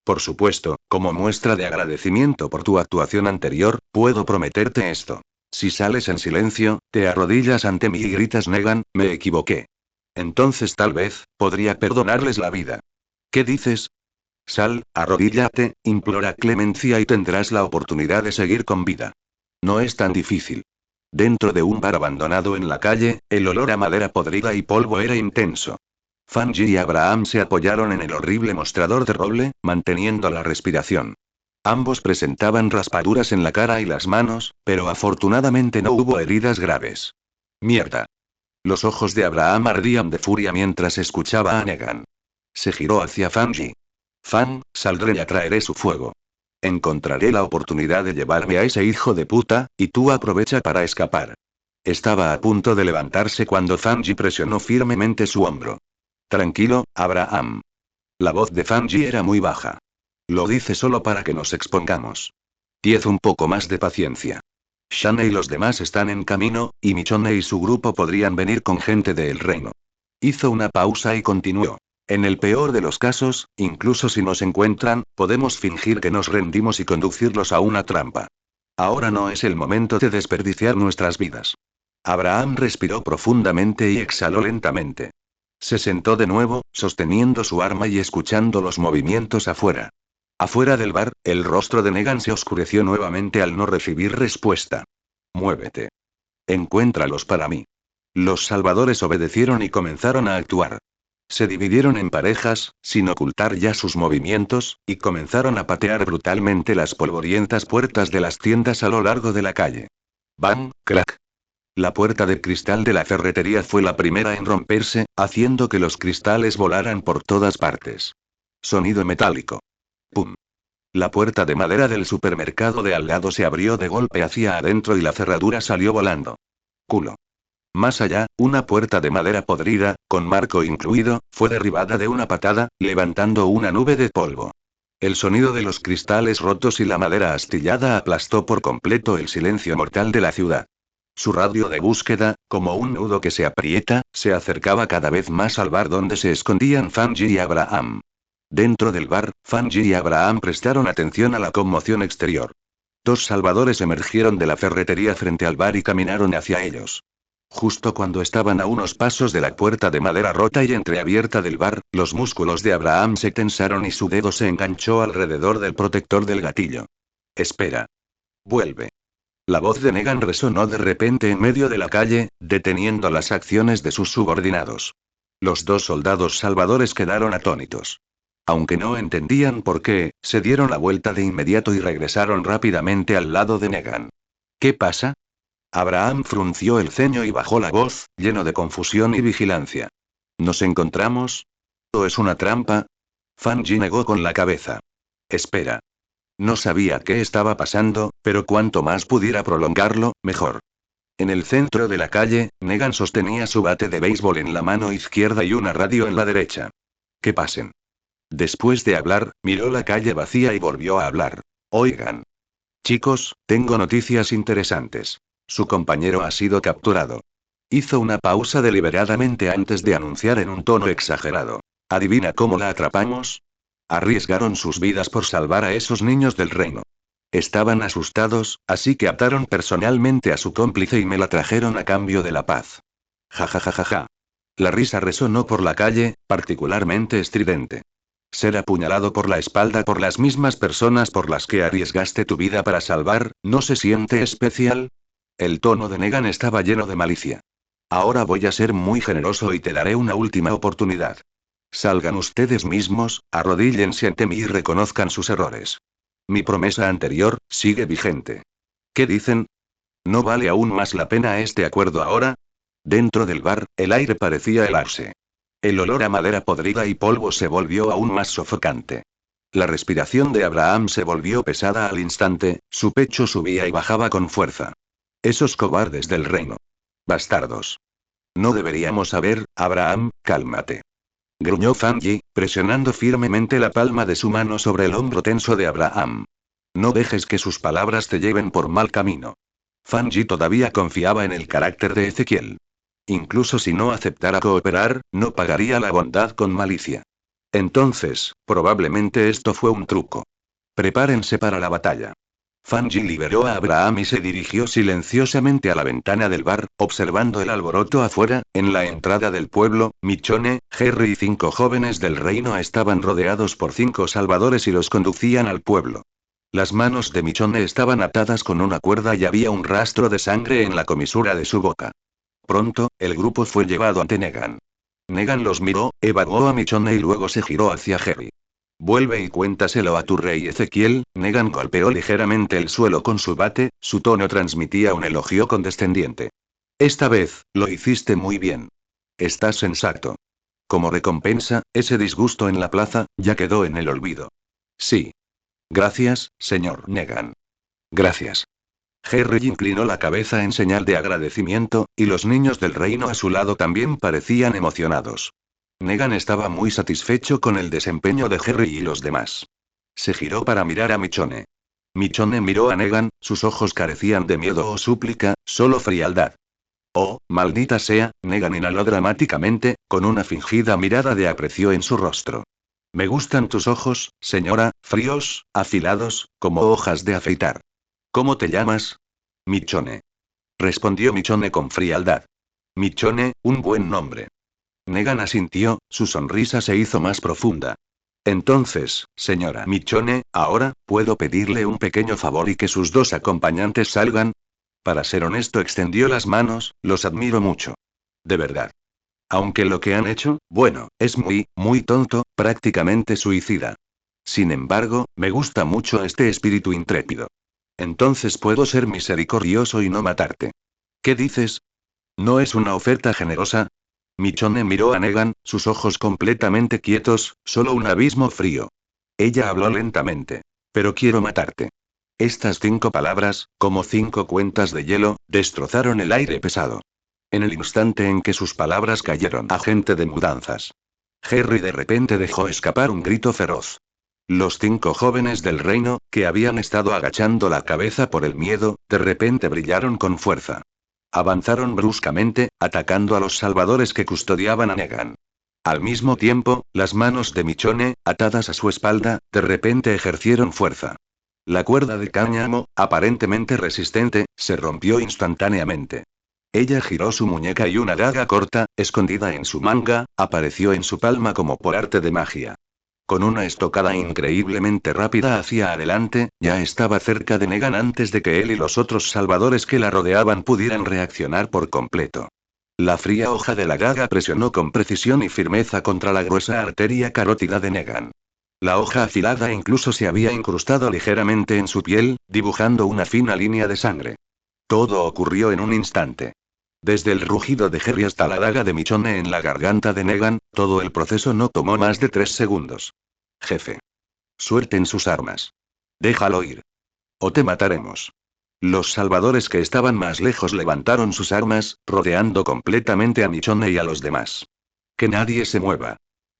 Por supuesto, como muestra de agradecimiento por tu actuación anterior, puedo prometerte esto. Si sales en silencio, te arrodillas ante mí y gritas Negan, me equivoqué. Entonces tal vez, podría perdonarles la vida. ¿Qué dices? Sal, arrodíllate, implora clemencia y tendrás la oportunidad de seguir con vida. No es tan difícil. Dentro de un bar abandonado en la calle, el olor a madera podrida y polvo era intenso. Fanji y Abraham se apoyaron en el horrible mostrador de roble, manteniendo la respiración. Ambos presentaban raspaduras en la cara y las manos, pero afortunadamente no hubo heridas graves. Mierda. Los ojos de Abraham ardían de furia mientras escuchaba a Negan. Se giró hacia Fanji. Fan, saldré y atraeré su fuego. Encontraré la oportunidad de llevarme a ese hijo de puta, y tú aprovecha para escapar. Estaba a punto de levantarse cuando Fanji presionó firmemente su hombro. Tranquilo, Abraham. La voz de Fanji era muy baja. Lo dice solo para que nos expongamos. 10 un poco más de paciencia. Shane y los demás están en camino, y Michonne y su grupo podrían venir con gente del reino. Hizo una pausa y continuó. En el peor de los casos, incluso si nos encuentran, podemos fingir que nos rendimos y conducirlos a una trampa. Ahora no es el momento de desperdiciar nuestras vidas. Abraham respiró profundamente y exhaló lentamente. Se sentó de nuevo, sosteniendo su arma y escuchando los movimientos afuera. Afuera del bar, el rostro de Negan se oscureció nuevamente al no recibir respuesta. Muévete. Encuéntralos para mí. Los salvadores obedecieron y comenzaron a actuar. Se dividieron en parejas, sin ocultar ya sus movimientos, y comenzaron a patear brutalmente las polvorientas puertas de las tiendas a lo largo de la calle. ¡Bang! ¡Crack! La puerta de cristal de la ferretería fue la primera en romperse, haciendo que los cristales volaran por todas partes. Sonido metálico. ¡Pum! La puerta de madera del supermercado de al lado se abrió de golpe hacia adentro y la cerradura salió volando. Culo. Más allá, una puerta de madera podrida, con marco incluido, fue derribada de una patada, levantando una nube de polvo. El sonido de los cristales rotos y la madera astillada aplastó por completo el silencio mortal de la ciudad. Su radio de búsqueda, como un nudo que se aprieta, se acercaba cada vez más al bar donde se escondían Fanji y Abraham. Dentro del bar, Fanji y Abraham prestaron atención a la conmoción exterior. Dos salvadores emergieron de la ferretería frente al bar y caminaron hacia ellos. Justo cuando estaban a unos pasos de la puerta de madera rota y entreabierta del bar, los músculos de Abraham se tensaron y su dedo se enganchó alrededor del protector del gatillo. Espera. Vuelve. La voz de Negan resonó de repente en medio de la calle, deteniendo las acciones de sus subordinados. Los dos soldados salvadores quedaron atónitos. Aunque no entendían por qué, se dieron la vuelta de inmediato y regresaron rápidamente al lado de Negan. ¿Qué pasa? Abraham frunció el ceño y bajó la voz, lleno de confusión y vigilancia. ¿Nos encontramos? ¿O es una trampa? Fanji negó con la cabeza. Espera. No sabía qué estaba pasando, pero cuanto más pudiera prolongarlo, mejor. En el centro de la calle, Negan sostenía su bate de béisbol en la mano izquierda y una radio en la derecha. Que pasen. Después de hablar, miró la calle vacía y volvió a hablar. Oigan. Chicos, tengo noticias interesantes. Su compañero ha sido capturado. Hizo una pausa deliberadamente antes de anunciar en un tono exagerado. ¿Adivina cómo la atrapamos? Arriesgaron sus vidas por salvar a esos niños del reino. Estaban asustados, así que ataron personalmente a su cómplice y me la trajeron a cambio de la paz. Ja ja ja ja ja. La risa resonó por la calle, particularmente estridente. Ser apuñalado por la espalda por las mismas personas por las que arriesgaste tu vida para salvar, ¿no se siente especial? El tono de Negan estaba lleno de malicia. Ahora voy a ser muy generoso y te daré una última oportunidad. Salgan ustedes mismos, arrodíllense ante mí y reconozcan sus errores. Mi promesa anterior, sigue vigente. ¿Qué dicen? ¿No vale aún más la pena este acuerdo ahora? Dentro del bar, el aire parecía helarse. El olor a madera podrida y polvo se volvió aún más sofocante. La respiración de Abraham se volvió pesada al instante, su pecho subía y bajaba con fuerza. Esos cobardes del reino. Bastardos. No deberíamos haber, Abraham, cálmate. Gruñó Fanji, presionando firmemente la palma de su mano sobre el hombro tenso de Abraham. No dejes que sus palabras te lleven por mal camino. Fanji todavía confiaba en el carácter de Ezequiel. Incluso si no aceptara cooperar, no pagaría la bondad con malicia. Entonces, probablemente esto fue un truco. Prepárense para la batalla. Fanji liberó a Abraham y se dirigió silenciosamente a la ventana del bar, observando el alboroto afuera. En la entrada del pueblo, Michonne, Jerry y 5 jóvenes del reino estaban rodeados por 5 salvadores y los conducían al pueblo. Las manos de Michonne estaban atadas con una cuerda y había un rastro de sangre en la comisura de su boca. Pronto, el grupo fue llevado ante Negan. Negan los miró, evaluó a Michonne y luego se giró hacia Jerry. Vuelve y cuéntaselo a tu rey Ezequiel. Negan golpeó ligeramente el suelo con su bate, su tono transmitía un elogio condescendiente. Esta vez, lo hiciste muy bien. Estás sensato. Como recompensa, ese disgusto en la plaza, ya quedó en el olvido. Sí. Gracias, señor Negan. Gracias. Jerry inclinó la cabeza en señal de agradecimiento, y los niños del reino a su lado también parecían emocionados. Negan estaba muy satisfecho con el desempeño de Jerry y los demás. Se giró para mirar a Michonne. Michonne miró a Negan, sus ojos carecían de miedo o súplica, solo frialdad. Oh, maldita sea, Negan inhaló dramáticamente, con una fingida mirada de aprecio en su rostro. Me gustan tus ojos, señora, fríos, afilados, como hojas de afeitar. ¿Cómo te llamas? Michonne. Respondió Michonne con frialdad. Michonne, un buen nombre. Negan asintió, su sonrisa se hizo más profunda. Entonces, señora Michonne, ahora, ¿puedo pedirle un pequeño favor y que sus 2 acompañantes salgan? Para ser honesto, extendió las manos, los admiro mucho. De verdad. Aunque lo que han hecho, bueno, es muy, muy tonto, prácticamente suicida. Sin embargo, me gusta mucho este espíritu intrépido. Entonces puedo ser misericordioso y no matarte. ¿Qué dices? ¿No es una oferta generosa? Michonne miró a Negan, sus ojos completamente quietos, solo un abismo frío. Ella habló lentamente. Pero quiero matarte. Estas 5 palabras, como 5 cuentas de hielo, destrozaron el aire pesado. En el instante en que sus palabras cayeron, agente de mudanzas. Jerry de repente dejó escapar un grito feroz. Los 5 jóvenes del reino, que habían estado agachando la cabeza por el miedo, de repente brillaron con fuerza. Avanzaron bruscamente, atacando a los salvadores que custodiaban a Negan. Al mismo tiempo, las manos de Michonne, atadas a su espalda, de repente ejercieron fuerza. La cuerda de cáñamo, aparentemente resistente, se rompió instantáneamente. Ella giró su muñeca y una daga corta, escondida en su manga, apareció en su palma como por arte de magia. Con una estocada increíblemente rápida hacia adelante, ya estaba cerca de Negan antes de que él y los otros salvadores que la rodeaban pudieran reaccionar por completo. La fría hoja de la daga presionó con precisión y firmeza contra la gruesa arteria carótida de Negan. La hoja afilada incluso se había incrustado ligeramente en su piel, dibujando una fina línea de sangre. Todo ocurrió en un instante. Desde el rugido de Jerry hasta la daga de Michonne en la garganta de Negan, todo el proceso no tomó más de 3 segundos. Jefe. Suelten sus armas. Déjalo ir. O te mataremos. Los salvadores que estaban más lejos levantaron sus armas, rodeando completamente a Michonne y a los demás. Que nadie se mueva.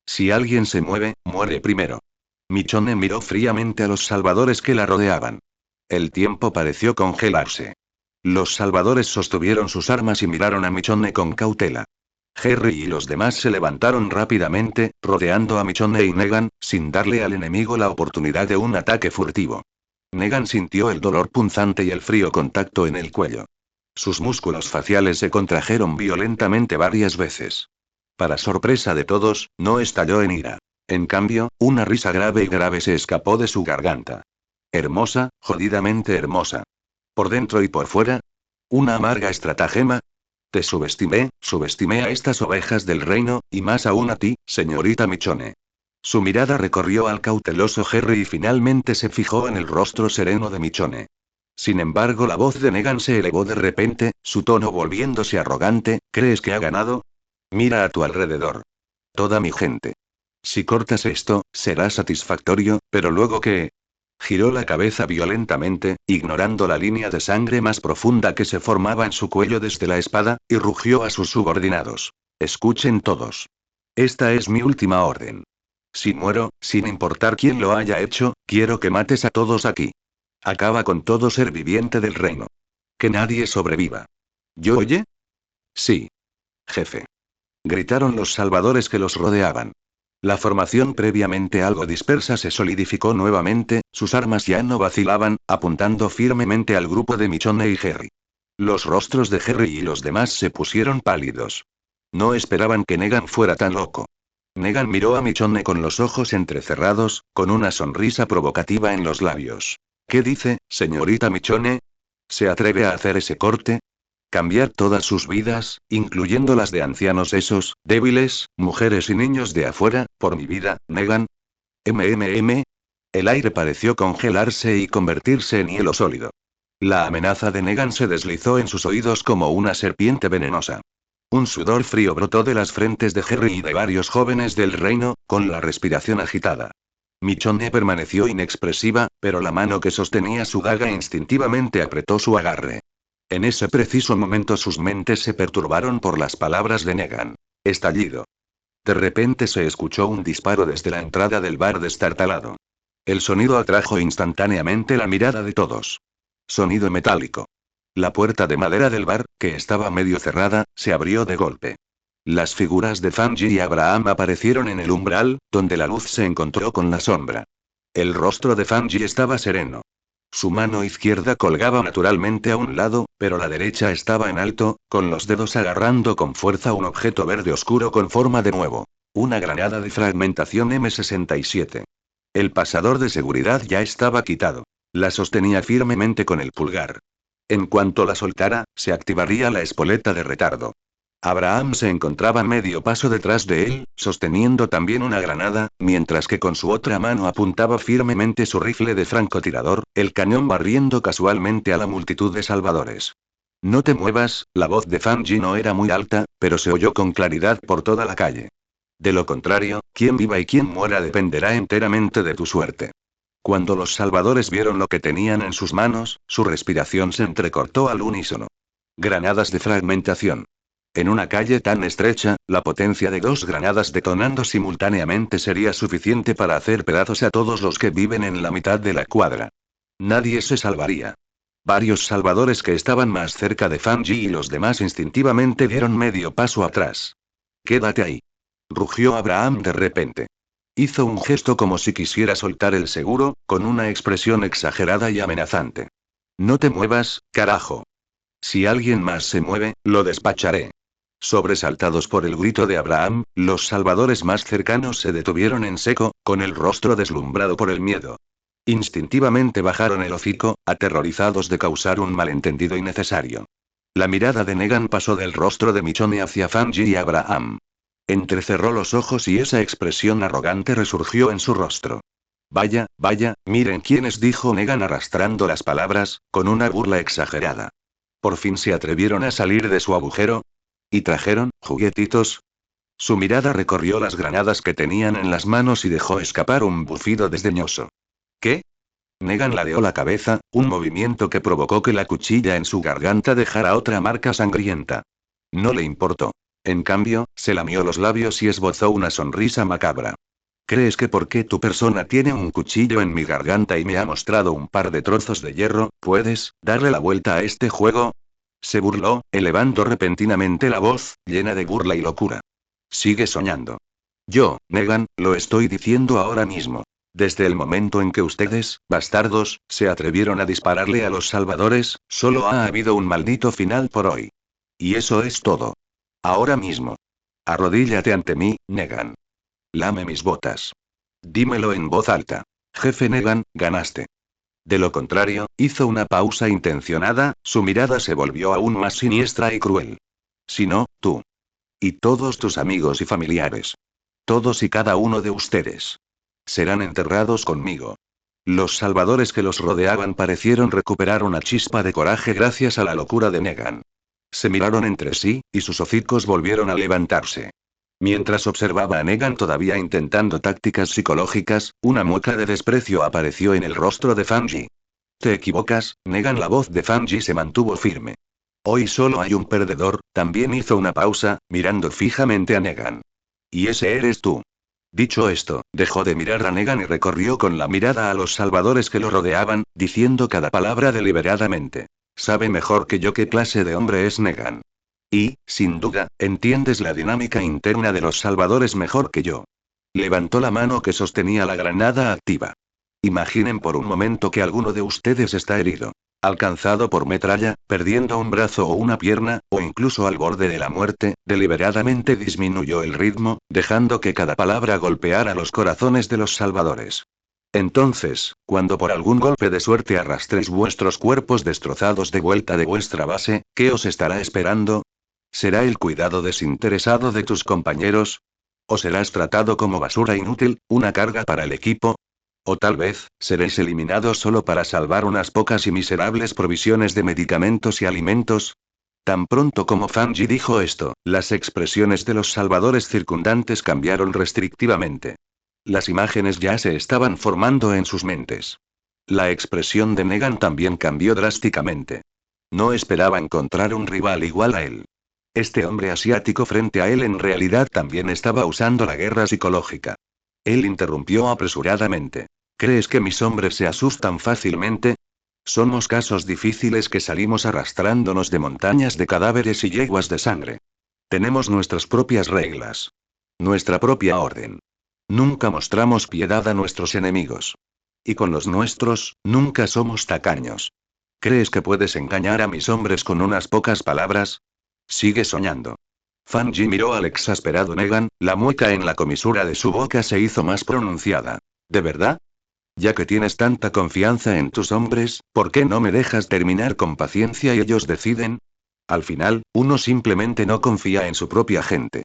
Si alguien se mueve, muere primero. Michonne miró fríamente a los salvadores que la rodeaban. El tiempo pareció congelarse. Los salvadores sostuvieron sus armas y miraron a Michonne con cautela. Harry y los demás se levantaron rápidamente, rodeando a Michonne y Negan, sin darle al enemigo la oportunidad de un ataque furtivo. Negan sintió el dolor punzante y el frío contacto en el cuello. Sus músculos faciales se contrajeron violentamente varias veces. Para sorpresa de todos, no estalló en ira. En cambio, una risa grave y grave se escapó de su garganta. Hermosa, jodidamente hermosa. Por dentro y por fuera. Una amarga estratagema. Te subestimé a estas ovejas del reino, y más aún a ti, señorita Michonne. Su mirada recorrió al cauteloso Harry y finalmente se fijó en el rostro sereno de Michonne. Sin embargo, la voz de Negan se elevó de repente, su tono volviéndose arrogante. ¿Crees que ha ganado? Mira a tu alrededor. Toda mi gente. Si cortas esto, será satisfactorio, pero luego ¿qué? Giró la cabeza violentamente, ignorando la línea de sangre más profunda que se formaba en su cuello desde la espada, y rugió a sus subordinados. Escuchen todos. Esta es mi última orden. Si muero, sin importar quién lo haya hecho, quiero que mates a todos aquí. Acaba con todo ser viviente del reino. Que nadie sobreviva. ¿Yo oye? Sí. Jefe. Gritaron los salvadores que los rodeaban. La formación previamente algo dispersa se solidificó nuevamente, sus armas ya no vacilaban, apuntando firmemente al grupo de Michonne y Harry. Los rostros de Harry y los demás se pusieron pálidos. No esperaban que Negan fuera tan loco. Negan miró a Michonne con los ojos entrecerrados, con una sonrisa provocativa en los labios. ¿Qué dice, señorita Michonne? ¿Se atreve a hacer ese corte? ¿Cambiar todas sus vidas, incluyendo las de ancianos esos, débiles, mujeres y niños de afuera, por mi vida, Negan? MMM. El aire pareció congelarse y convertirse en hielo sólido. La amenaza de Negan se deslizó en sus oídos como una serpiente venenosa. Un sudor frío brotó de las frentes de Harry y de varios jóvenes del reino, con la respiración agitada. Michonne permaneció inexpresiva, pero la mano que sostenía su daga instintivamente apretó su agarre. En ese preciso momento sus mentes se perturbaron por las palabras de Negan. Estallido. De repente se escuchó un disparo desde la entrada del bar destartalado. El sonido atrajo instantáneamente la mirada de todos. Sonido metálico. La puerta de madera del bar, que estaba medio cerrada, se abrió de golpe. Las figuras de Fanji y Abraham aparecieron en el umbral, donde la luz se encontró con la sombra. El rostro de Fanji estaba sereno. Su mano izquierda colgaba naturalmente a un lado, pero la derecha estaba en alto, con los dedos agarrando con fuerza un objeto verde oscuro con forma de nuevo. Una granada de fragmentación M67. El pasador de seguridad ya estaba quitado. La sostenía firmemente con el pulgar. En cuanto la soltara, se activaría la espoleta de retardo. Abraham se encontraba medio paso detrás de él, sosteniendo también una granada, mientras que con su otra mano apuntaba firmemente su rifle de francotirador, el cañón barriendo casualmente a la multitud de salvadores. No te muevas, la voz de Fanji no era muy alta, pero se oyó con claridad por toda la calle. De lo contrario, quien viva y quien muera dependerá enteramente de tu suerte. Cuando los salvadores vieron lo que tenían en sus manos, su respiración se entrecortó al unísono. Granadas de fragmentación. En una calle tan estrecha, la potencia de 2 granadas detonando simultáneamente sería suficiente para hacer pedazos a todos los que viven en la mitad de la cuadra. Nadie se salvaría. Varios salvadores que estaban más cerca de Fanji y los demás instintivamente dieron medio paso atrás. Quédate ahí. Rugió Abraham de repente. Hizo un gesto como si quisiera soltar el seguro, con una expresión exagerada y amenazante. No te muevas, carajo. Si alguien más se mueve, lo despacharé. Sobresaltados por el grito de Abraham, los salvadores más cercanos se detuvieron en seco, con el rostro deslumbrado por el miedo. Instintivamente bajaron el hocico, aterrorizados de causar un malentendido innecesario. La mirada de Negan pasó del rostro de Michonne hacia Fanji y Abraham. Entrecerró los ojos y esa expresión arrogante resurgió en su rostro. Vaya, vaya, miren quiénes, dijo Negan arrastrando las palabras, con una burla exagerada. ¿Por fin se atrevieron a salir de su agujero? ¿Y trajeron juguetitos? Su mirada recorrió las granadas que tenían en las manos y dejó escapar un bufido desdeñoso. ¿Qué? Negan ladeó la cabeza, un movimiento que provocó que la cuchilla en su garganta dejara otra marca sangrienta. No le importó. En cambio, se lamió los labios y esbozó una sonrisa macabra. ¿Crees que porque tu persona tiene un cuchillo en mi garganta y me ha mostrado un par de trozos de hierro, puedes darle la vuelta a este juego? Se burló, elevando repentinamente la voz, llena de burla y locura. Sigue soñando. Yo, Negan, lo estoy diciendo ahora mismo. Desde el momento en que ustedes, bastardos, se atrevieron a dispararle a los salvadores, solo ha habido un maldito final por hoy. Y eso es todo. Ahora mismo. Arrodíllate ante mí, Negan. Lame mis botas. Dímelo en voz alta. Jefe Negan, ganaste. De lo contrario, hizo una pausa intencionada, su mirada se volvió aún más siniestra y cruel. Si no, tú. Y todos tus amigos y familiares. Todos y cada uno de ustedes. Serán enterrados conmigo. Los salvadores que los rodeaban parecieron recuperar una chispa de coraje gracias a la locura de Negan. Se miraron entre sí, y sus hocicos volvieron a levantarse. Mientras observaba a Negan todavía intentando tácticas psicológicas, una mueca de desprecio apareció en el rostro de Fanji. Te equivocas, Negan. La voz de Fanji se mantuvo firme. Hoy solo hay un perdedor, también hizo una pausa, mirando fijamente a Negan. Y ese eres tú. Dicho esto, dejó de mirar a Negan y recorrió con la mirada a los salvadores que lo rodeaban, diciendo cada palabra deliberadamente. Sabe mejor que yo qué clase de hombre es Negan. Y, sin duda, entiendes la dinámica interna de los salvadores mejor que yo. Levantó la mano que sostenía la granada activa. Imaginen por un momento que alguno de ustedes está herido. Alcanzado por metralla, perdiendo un brazo o una pierna, o incluso al borde de la muerte, deliberadamente disminuyó el ritmo, dejando que cada palabra golpeara los corazones de los salvadores. Entonces, cuando por algún golpe de suerte arrastréis vuestros cuerpos destrozados de vuelta de vuestra base, ¿qué os estará esperando? ¿Será el cuidado desinteresado de tus compañeros? ¿O serás tratado como basura inútil, una carga para el equipo? O tal vez, seréis eliminados solo para salvar unas pocas y miserables provisiones de medicamentos y alimentos. Tan pronto como Fanji dijo esto, las expresiones de los salvadores circundantes cambiaron restrictivamente. Las imágenes ya se estaban formando en sus mentes. La expresión de Negan también cambió drásticamente. No esperaba encontrar un rival igual a él. Este hombre asiático frente a él en realidad también estaba usando la guerra psicológica. Él interrumpió apresuradamente. ¿Crees que mis hombres se asustan fácilmente? Somos casos difíciles que salimos arrastrándonos de montañas de cadáveres y yeguas de sangre. Tenemos nuestras propias reglas. Nuestra propia orden. Nunca mostramos piedad a nuestros enemigos. Y con los nuestros, nunca somos tacaños. ¿Crees que puedes engañar a mis hombres con unas pocas palabras? Sigue soñando. Fanji miró al exasperado Negan, la mueca en la comisura de su boca se hizo más pronunciada. ¿De verdad? Ya que tienes tanta confianza en tus hombres, ¿por qué no me dejas terminar con paciencia y ellos deciden? Al final, uno simplemente no confía en su propia gente.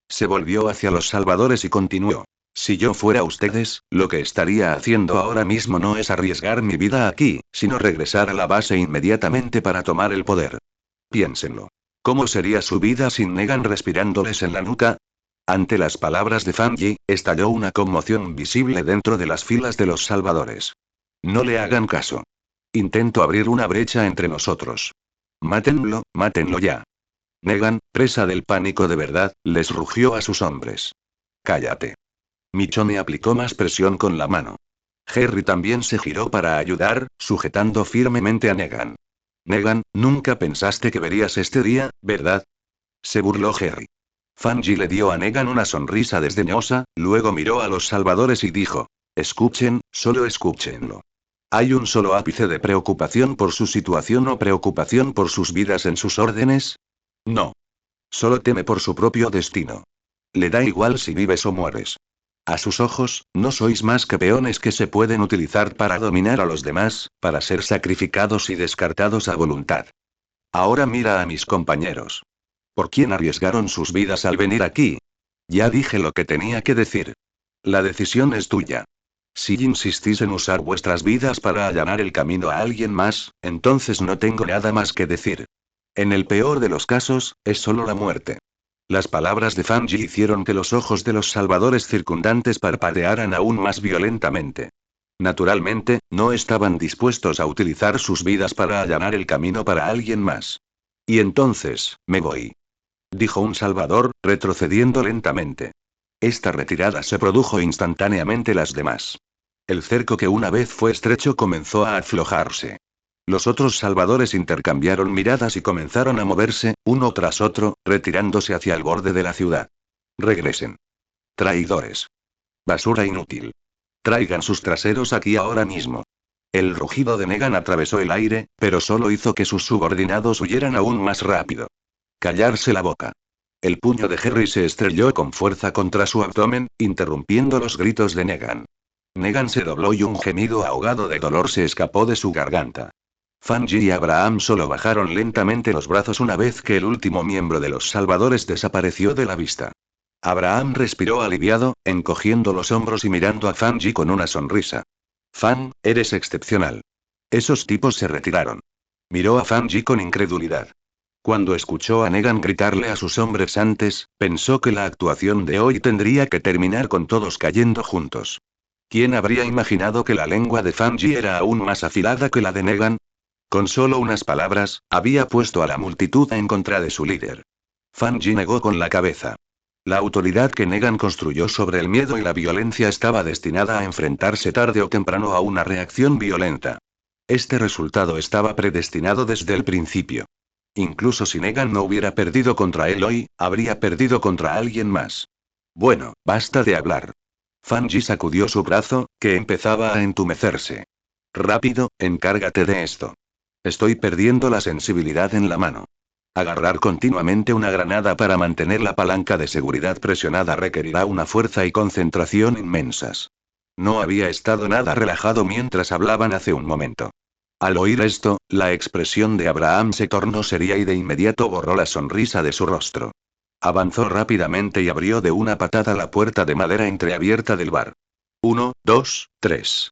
Se volvió hacia los salvadores y continuó. Si yo fuera ustedes, lo que estaría haciendo ahora mismo no es arriesgar mi vida aquí, sino regresar a la base inmediatamente para tomar el poder. Piénsenlo. ¿Cómo sería su vida sin Negan respirándoles en la nuca? Ante las palabras de Fanji, estalló una conmoción visible dentro de las filas de los salvadores. No le hagan caso. Intento abrir una brecha entre nosotros. Mátenlo, mátenlo ya. Negan, presa del pánico de verdad, les rugió a sus hombres. Cállate. Michonne aplicó más presión con la mano. Jerry también se giró para ayudar, sujetando firmemente a Negan. Negan, nunca pensaste que verías este día, ¿verdad? Se burló Jerry. Fanji le dio a Negan una sonrisa desdeñosa, luego miró a los salvadores y dijo: escuchen, solo escúchenlo. ¿Hay un solo ápice de preocupación por su situación o preocupación por sus vidas en sus órdenes? No. Solo teme por su propio destino. Le da igual si vives o mueres. A sus ojos, no sois más que peones que se pueden utilizar para dominar a los demás, para ser sacrificados y descartados a voluntad. Ahora mira a mis compañeros. ¿Por quién arriesgaron sus vidas al venir aquí? Ya dije lo que tenía que decir. La decisión es tuya. Si insistís en usar vuestras vidas para allanar el camino a alguien más, entonces no tengo nada más que decir. En el peor de los casos, es solo la muerte. Las palabras de Fanji hicieron que los ojos de los salvadores circundantes parpadearan aún más violentamente. Naturalmente, no estaban dispuestos a utilizar sus vidas para allanar el camino para alguien más. Y entonces, me voy. Dijo un salvador, retrocediendo lentamente. Esta retirada se produjo instantáneamente las demás. El cerco que una vez fue estrecho comenzó a aflojarse. Los otros salvadores intercambiaron miradas y comenzaron a moverse, uno tras otro, retirándose hacia el borde de la ciudad. Regresen. Traidores. Basura inútil. Traigan sus traseros aquí ahora mismo. El rugido de Negan atravesó el aire, pero solo hizo que sus subordinados huyeran aún más rápido. Callarse la boca. El puño de Harry se estrelló con fuerza contra su abdomen, interrumpiendo los gritos de Negan. Negan se dobló y un gemido ahogado de dolor se escapó de su garganta. Fanji y Abraham solo bajaron lentamente los brazos una vez que el último miembro de los salvadores desapareció de la vista. Abraham respiró aliviado, encogiendo los hombros y mirando a Fanji con una sonrisa. Fan, eres excepcional. Esos tipos se retiraron. Miró a Fanji con incredulidad. Cuando escuchó a Negan gritarle a sus hombres antes, pensó que la actuación de hoy tendría que terminar con todos cayendo juntos. ¿Quién habría imaginado que la lengua de Fanji era aún más afilada que la de Negan? Con solo unas palabras, había puesto a la multitud en contra de su líder. Fanji negó con la cabeza. La autoridad que Negan construyó sobre el miedo y la violencia estaba destinada a enfrentarse tarde o temprano a una reacción violenta. Este resultado estaba predestinado desde el principio. Incluso si Negan no hubiera perdido contra él hoy, habría perdido contra alguien más. Bueno, basta de hablar. Fanji sacudió su brazo, que empezaba a entumecerse. Rápido, encárgate de esto. Estoy perdiendo la sensibilidad en la mano. Agarrar continuamente una granada para mantener la palanca de seguridad presionada requerirá una fuerza y concentración inmensas. No había estado nada relajado mientras hablaban hace un momento. Al oír esto, la expresión de Abraham se tornó seria y de inmediato borró la sonrisa de su rostro. Avanzó rápidamente y abrió de una patada la puerta de madera entreabierta del bar. 1, 2, 3.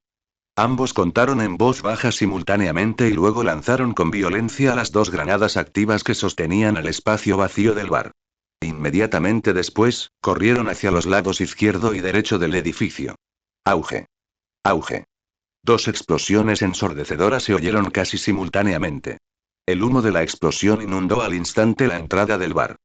Ambos contaron en voz baja simultáneamente y luego lanzaron con violencia las dos granadas activas que sostenían el espacio vacío del bar. Inmediatamente después, corrieron hacia los lados izquierdo y derecho del edificio. Auge. Auge. Dos explosiones ensordecedoras se oyeron casi simultáneamente. El humo de la explosión inundó al instante la entrada del bar.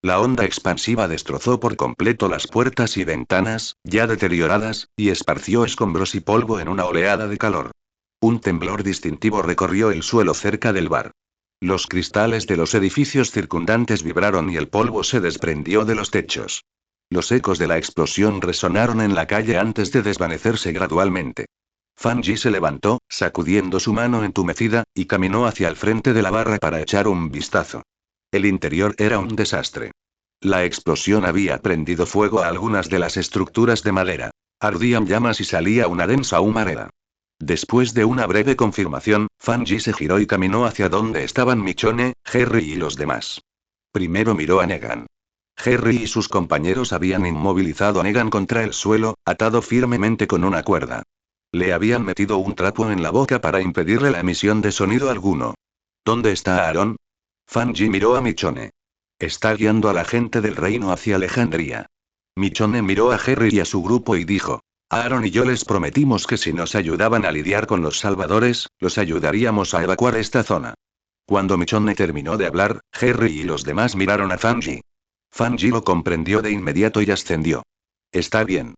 La onda expansiva destrozó por completo las puertas y ventanas, ya deterioradas, y esparció escombros y polvo en una oleada de calor. Un temblor distintivo recorrió el suelo cerca del bar. Los cristales de los edificios circundantes vibraron y el polvo se desprendió de los techos. Los ecos de la explosión resonaron en la calle antes de desvanecerse gradualmente. Fanji se levantó, sacudiendo su mano entumecida, y caminó hacia el frente de la barra para echar un vistazo. El interior era un desastre. La explosión había prendido fuego a algunas de las estructuras de madera. Ardían llamas y salía una densa humareda. Después de una breve confirmación, Fanji se giró y caminó hacia donde estaban Michonne, Harry y los demás. Primero miró a Negan. Harry y sus compañeros habían inmovilizado a Negan contra el suelo, atado firmemente con una cuerda. Le habían metido un trapo en la boca para impedirle la emisión de sonido alguno. ¿Dónde está Aaron? Fanji miró a Michonne. Está guiando a la gente del reino hacia Alejandría. Michonne miró a Harry y a su grupo y dijo: Aaron y yo les prometimos que si nos ayudaban a lidiar con los salvadores, los ayudaríamos a evacuar esta zona. Cuando Michonne terminó de hablar, Harry y los demás miraron a Fanji. Fanji lo comprendió de inmediato y ascendió. Está bien.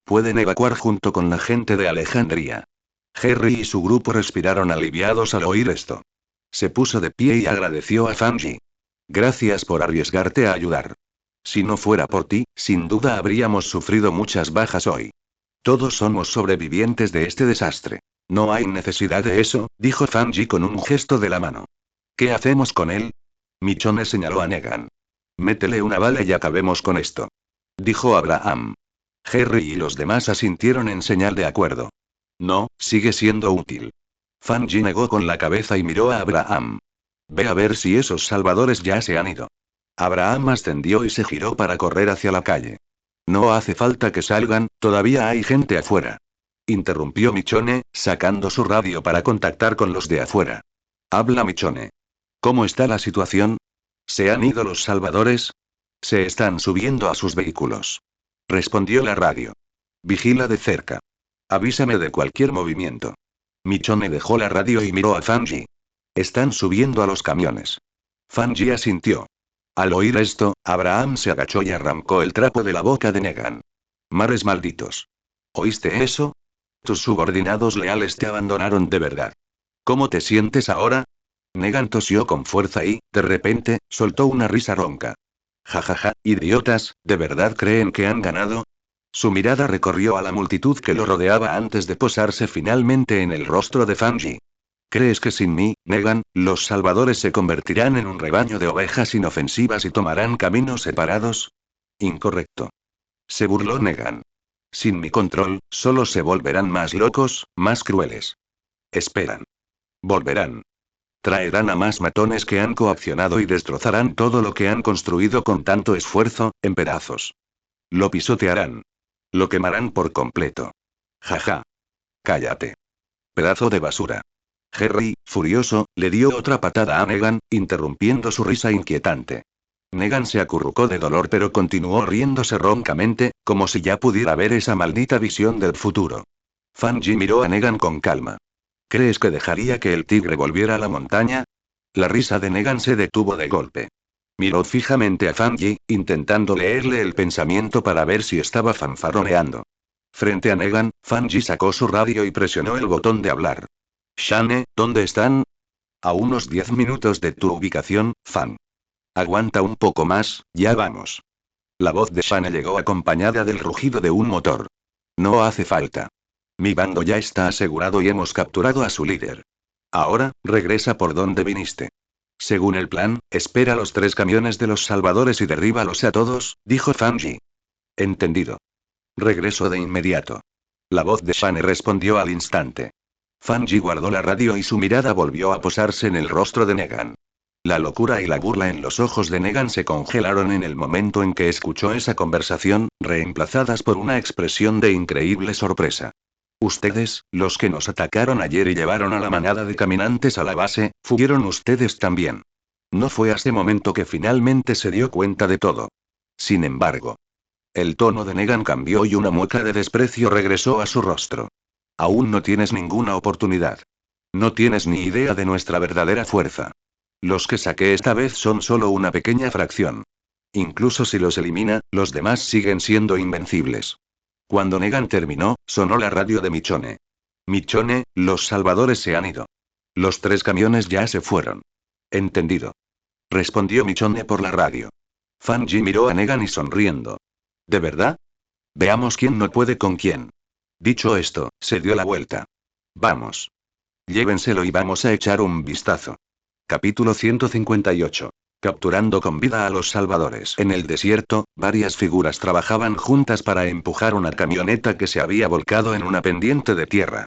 Pueden evacuar junto con la gente de Alejandría. Harry y su grupo respiraron aliviados al oír esto. Se puso de pie y agradeció a Fanji. Gracias por arriesgarte a ayudar. Si no fuera por ti, sin duda habríamos sufrido muchas bajas hoy. Todos somos sobrevivientes de este desastre. No hay necesidad de eso, dijo Fanji con un gesto de la mano. ¿Qué hacemos con él? Michonne señaló a Negan. Métele una bala y acabemos con esto. Dijo Abraham. Harry y los demás asintieron en señal de acuerdo. No, sigue siendo útil. Fanji negó con la cabeza y miró a Abraham. Ve a ver si esos salvadores ya se han ido. Abraham ascendió y se giró para correr hacia la calle. No hace falta que salgan, todavía hay gente afuera. Interrumpió Michonne, sacando su radio para contactar con los de afuera. Habla Michonne. ¿Cómo está la situación? ¿Se han ido los salvadores? Se están subiendo a sus vehículos. Respondió la radio. Vigila de cerca. Avísame de cualquier movimiento. Michonne dejó la radio y miró a Fanji. Están subiendo a los camiones. Fanji asintió. Al oír esto, Abraham se agachó y arrancó el trapo de la boca de Negan. Mares malditos. ¿Oíste eso? Tus subordinados leales te abandonaron de verdad. ¿Cómo te sientes ahora? Negan tosió con fuerza y, de repente, soltó una risa ronca. Jajaja, idiotas, ¿de verdad creen que han ganado? Su mirada recorrió a la multitud que lo rodeaba antes de posarse finalmente en el rostro de Fanji. ¿Crees que sin mí, Negan, los salvadores se convertirán en un rebaño de ovejas inofensivas y tomarán caminos separados? Incorrecto. Se burló Negan. Sin mi control, solo se volverán más locos, más crueles. Esperan. Volverán. Traerán a más matones que han coaccionado y destrozarán todo lo que han construido con tanto esfuerzo, en pedazos. Lo pisotearán. Lo quemarán por completo. Jaja. Cállate. Pedazo de basura. Jerry, furioso, le dio otra patada a Negan, interrumpiendo su risa inquietante. Negan se acurrucó de dolor pero continuó riéndose roncamente, como si ya pudiera ver esa maldita visión del futuro. Fanji miró a Negan con calma. ¿Crees que dejaría que el tigre volviera a la montaña? La risa de Negan se detuvo de golpe. Miró fijamente a Fanji, intentando leerle el pensamiento para ver si estaba fanfarroneando. Frente a Negan, Fanji sacó su radio y presionó el botón de hablar. Shane, ¿dónde están? A unos 10 minutos de tu ubicación, Fan. Aguanta un poco más, ya vamos. La voz de Shane llegó acompañada del rugido de un motor. No hace falta. Mi bando ya está asegurado y hemos capturado a su líder. Ahora, regresa por donde viniste. Según el plan, espera los 3 camiones de los salvadores y derríbalos a todos, dijo Fanji. Entendido. Regreso de inmediato. La voz de Shane respondió al instante. Fanji guardó la radio y su mirada volvió a posarse en el rostro de Negan. La locura y la burla en los ojos de Negan se congelaron en el momento en que escuchó esa conversación, reemplazadas por una expresión de increíble sorpresa. Ustedes, los que nos atacaron ayer y llevaron a la manada de caminantes a la base, fueron ustedes también. No fue a ese momento que finalmente se dio cuenta de todo. Sin embargo, el tono de Negan cambió y una mueca de desprecio regresó a su rostro. Aún no tienes ninguna oportunidad. No tienes ni idea de nuestra verdadera fuerza. Los que saqué esta vez son solo una pequeña fracción. Incluso si los elimina, los demás siguen siendo invencibles. Cuando Negan terminó, sonó la radio de Michonne. Michonne, los salvadores se han ido. Los 3 camiones ya se fueron. Entendido. Respondió Michonne por la radio. Fanji miró a Negan y sonriendo. ¿De verdad? Veamos quién no puede con quién. Dicho esto, se dio la vuelta. Vamos. Llévenselo y vamos a echar un vistazo. Capítulo 158. Capturando con vida a los salvadores. En el desierto, varias figuras trabajaban juntas para empujar una camioneta que se había volcado en una pendiente de tierra.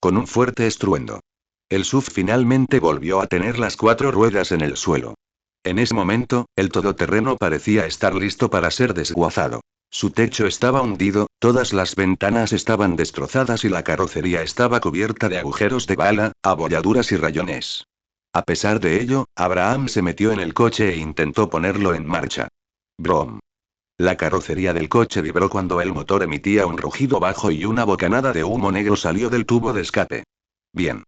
Con un fuerte estruendo. El SUV finalmente volvió a tener las 4 ruedas en el suelo. En ese momento, el todoterreno parecía estar listo para ser desguazado. Su techo estaba hundido, todas las ventanas estaban destrozadas y la carrocería estaba cubierta de agujeros de bala, abolladuras y rayones. A pesar de ello, Abraham se metió en el coche e intentó ponerlo en marcha. Brom. La carrocería del coche vibró cuando el motor emitía un rugido bajo y una bocanada de humo negro salió del tubo de escape. Bien.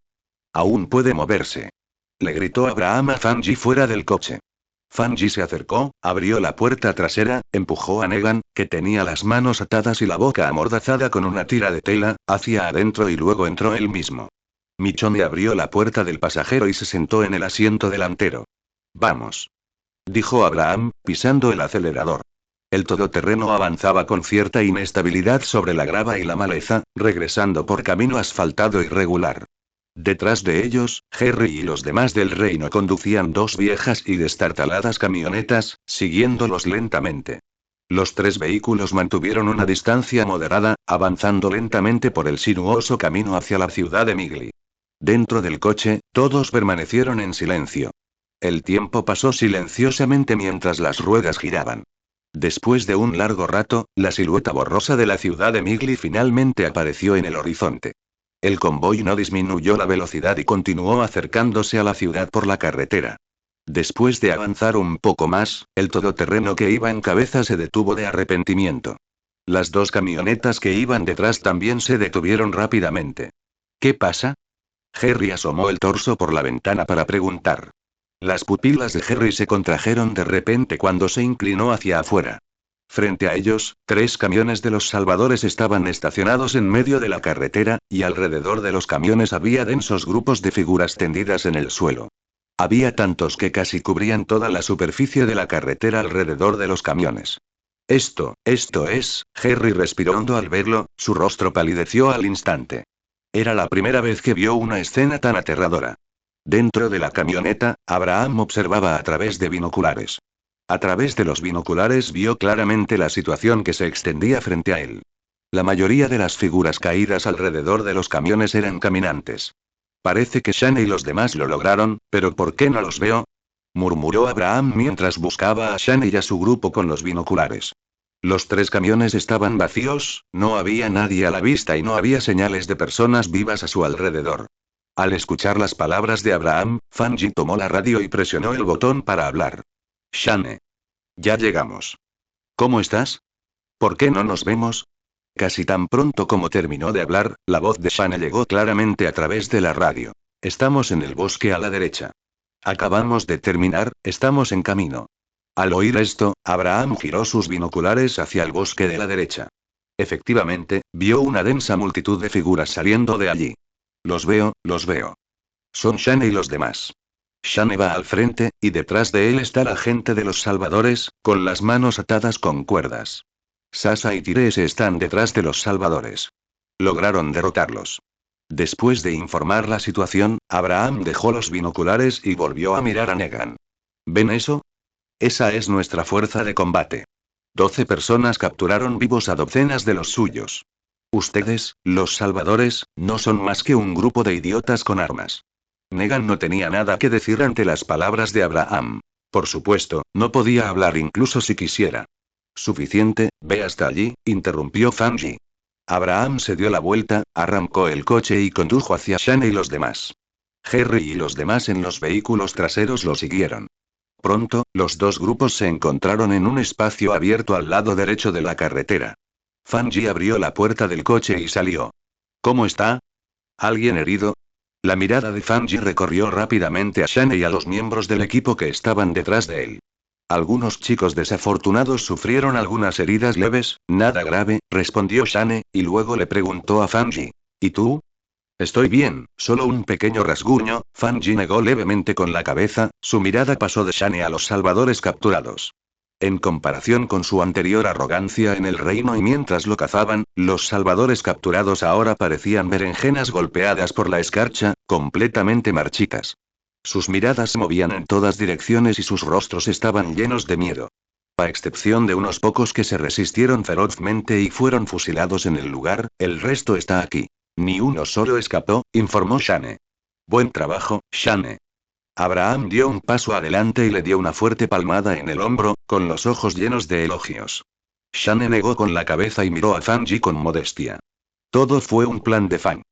Aún puede moverse. Le gritó Abraham a Fanji fuera del coche. Fanji se acercó, abrió la puerta trasera, empujó a Negan, que tenía las manos atadas y la boca amordazada con una tira de tela, hacia adentro y luego entró él mismo. Michonne abrió la puerta del pasajero y se sentó en el asiento delantero. Vamos. Dijo Abraham, pisando el acelerador. El todoterreno avanzaba con cierta inestabilidad sobre la grava y la maleza, regresando por camino asfaltado irregular. Detrás de ellos, Jerry y los demás del reino conducían 2 viejas y destartaladas camionetas, siguiéndolos lentamente. Los 3 vehículos mantuvieron una distancia moderada, avanzando lentamente por el sinuoso camino hacia la ciudad de Migli. Dentro del coche, todos permanecieron en silencio. El tiempo pasó silenciosamente mientras las ruedas giraban. Después de un largo rato, la silueta borrosa de la ciudad de Migli finalmente apareció en el horizonte. El convoy no disminuyó la velocidad y continuó acercándose a la ciudad por la carretera. Después de avanzar un poco más, el todoterreno que iba en cabeza se detuvo de arrepentimiento. Las dos camionetas que iban detrás también se detuvieron rápidamente. ¿Qué pasa? Harry asomó el torso por la ventana para preguntar. Las pupilas de Harry se contrajeron de repente cuando se inclinó hacia afuera. Frente a ellos, 3 camiones de los salvadores estaban estacionados en medio de la carretera, y alrededor de los camiones había densos grupos de figuras tendidas en el suelo. Había tantos que casi cubrían toda la superficie de la carretera alrededor de los camiones. Esto es, Harry respiró hondo al verlo, su rostro palideció al instante. Era la primera vez que vio una escena tan aterradora. Dentro de la camioneta, Abraham observaba a través de binoculares. A través de los binoculares vio claramente la situación que se extendía frente a él. La mayoría de las figuras caídas alrededor de los camiones eran caminantes. Parece que Shane y los demás lo lograron, pero ¿por qué no los veo? Murmuró Abraham mientras buscaba a Shane y a su grupo con los binoculares. Los 3 camiones estaban vacíos, no había nadie a la vista y no había señales de personas vivas a su alrededor. Al escuchar las palabras de Abraham, Fanji tomó la radio y presionó el botón para hablar. Shane. Ya llegamos. ¿Cómo estás? ¿Por qué no nos vemos? Casi tan pronto como terminó de hablar, la voz de Shane llegó claramente a través de la radio. Estamos en el bosque a la derecha. Acabamos de terminar, estamos en camino. Al oír esto, Abraham giró sus binoculares hacia el bosque de la derecha. Efectivamente, vio una densa multitud de figuras saliendo de allí. Los veo, los veo. Son Shane y los demás. Shane va al frente, y detrás de él está la gente de los salvadores, con las manos atadas con cuerdas. Sasa y Tyrese están detrás de los salvadores. Lograron derrotarlos. Después de informar la situación, Abraham dejó los binoculares y volvió a mirar a Negan. ¿Ven eso? Esa es nuestra fuerza de combate. 12 personas capturaron vivos a docenas de los suyos. Ustedes, los salvadores, no son más que un grupo de idiotas con armas. Negan no tenía nada que decir ante las palabras de Abraham. Por supuesto, no podía hablar incluso si quisiera. Suficiente, ve hasta allí, interrumpió Fanji. Abraham se dio la vuelta, arrancó el coche y condujo hacia Shane y los demás. Harry y los demás en los vehículos traseros lo siguieron. Pronto, los dos grupos se encontraron en un espacio abierto al lado derecho de la carretera. Fanji abrió la puerta del coche y salió. ¿Cómo está? ¿Alguien herido? La mirada de Fanji recorrió rápidamente a Shane y a los miembros del equipo que estaban detrás de él. Algunos chicos desafortunados sufrieron algunas heridas leves, nada grave, respondió Shane, y luego le preguntó a Fanji. ¿Y tú? Estoy bien, solo un pequeño rasguño. Fanji negó levemente con la cabeza, su mirada pasó de Shane a los salvadores capturados. En comparación con su anterior arrogancia en el reino y mientras lo cazaban, los salvadores capturados ahora parecían berenjenas golpeadas por la escarcha, completamente marchitas. Sus miradas se movían en todas direcciones y sus rostros estaban llenos de miedo. A excepción de unos pocos que se resistieron ferozmente y fueron fusilados en el lugar, el resto está aquí. Ni uno solo escapó, informó Shane. Buen trabajo, Shane. Abraham dio un paso adelante y le dio una fuerte palmada en el hombro, con los ojos llenos de elogios. Shane negó con la cabeza y miró a Fanji con modestia. Todo fue un plan de Fang.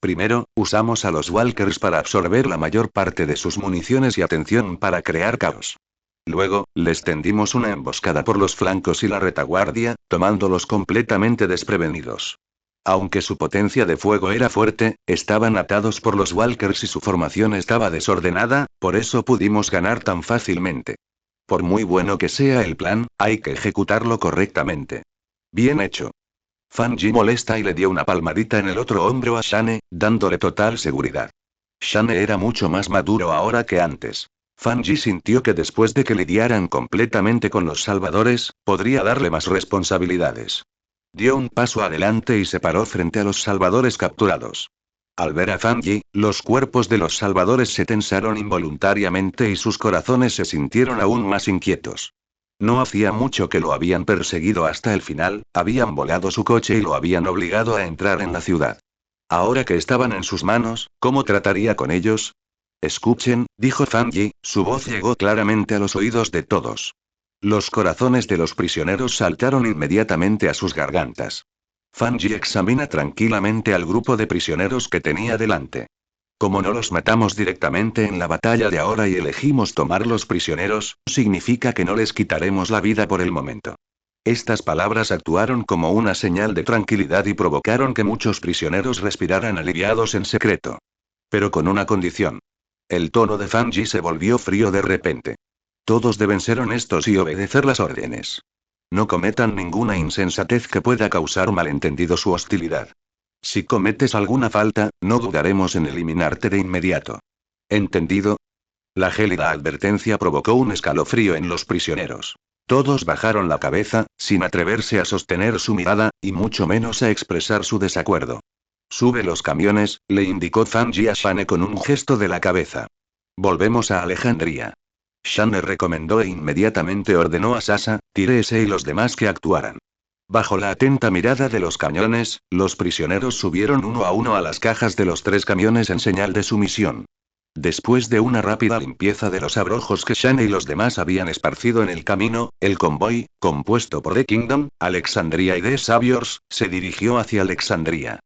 Primero, usamos a los Walkers para absorber la mayor parte de sus municiones y atención para crear caos. Luego, les tendimos una emboscada por los flancos y la retaguardia, tomándolos completamente desprevenidos. Aunque su potencia de fuego era fuerte, estaban atados por los Walkers y su formación estaba desordenada, por eso pudimos ganar tan fácilmente. Por muy bueno que sea el plan, hay que ejecutarlo correctamente. Bien hecho. Fanji molesta y le dio una palmadita en el otro hombro a Shane, dándole total seguridad. Shane era mucho más maduro ahora que antes. Fanji sintió que después de que lidiaran completamente con los salvadores, podría darle más responsabilidades. Dio un paso adelante y se paró frente a los salvadores capturados. Al ver a Fanji, los cuerpos de los salvadores se tensaron involuntariamente y sus corazones se sintieron aún más inquietos. No hacía mucho que lo habían perseguido hasta el final, habían volado su coche y lo habían obligado a entrar en la ciudad. Ahora que estaban en sus manos, ¿cómo trataría con ellos? Escuchen, dijo Fanji, su voz llegó claramente a los oídos de todos. Los corazones de los prisioneros saltaron inmediatamente a sus gargantas. Fanji examina tranquilamente al grupo de prisioneros que tenía delante. Como no los matamos directamente en la batalla de ahora y elegimos tomar los prisioneros, significa que no les quitaremos la vida por el momento. Estas palabras actuaron como una señal de tranquilidad y provocaron que muchos prisioneros respiraran aliviados en secreto. Pero con una condición. El tono de Fanji se volvió frío de repente. Todos deben ser honestos y obedecer las órdenes. No cometan ninguna insensatez que pueda causar malentendidos u hostilidad. Si cometes alguna falta, no dudaremos en eliminarte de inmediato. ¿Entendido? La gélida advertencia provocó un escalofrío en los prisioneros. Todos bajaron la cabeza, sin atreverse a sostener su mirada, y mucho menos a expresar su desacuerdo. Sube los camiones, le indicó Fanji a Shane con un gesto de la cabeza. Volvemos a Alejandría. Shane recomendó e inmediatamente ordenó a Sasa, Tyrese y los demás que actuaran. Bajo la atenta mirada de los cañones, los prisioneros subieron uno a uno a las cajas de los 3 camiones en señal de sumisión. Después de una rápida limpieza de los abrojos que Shane y los demás habían esparcido en el camino, el convoy, compuesto por The Kingdom, Alexandria y The Saviors, se dirigió hacia Alexandria.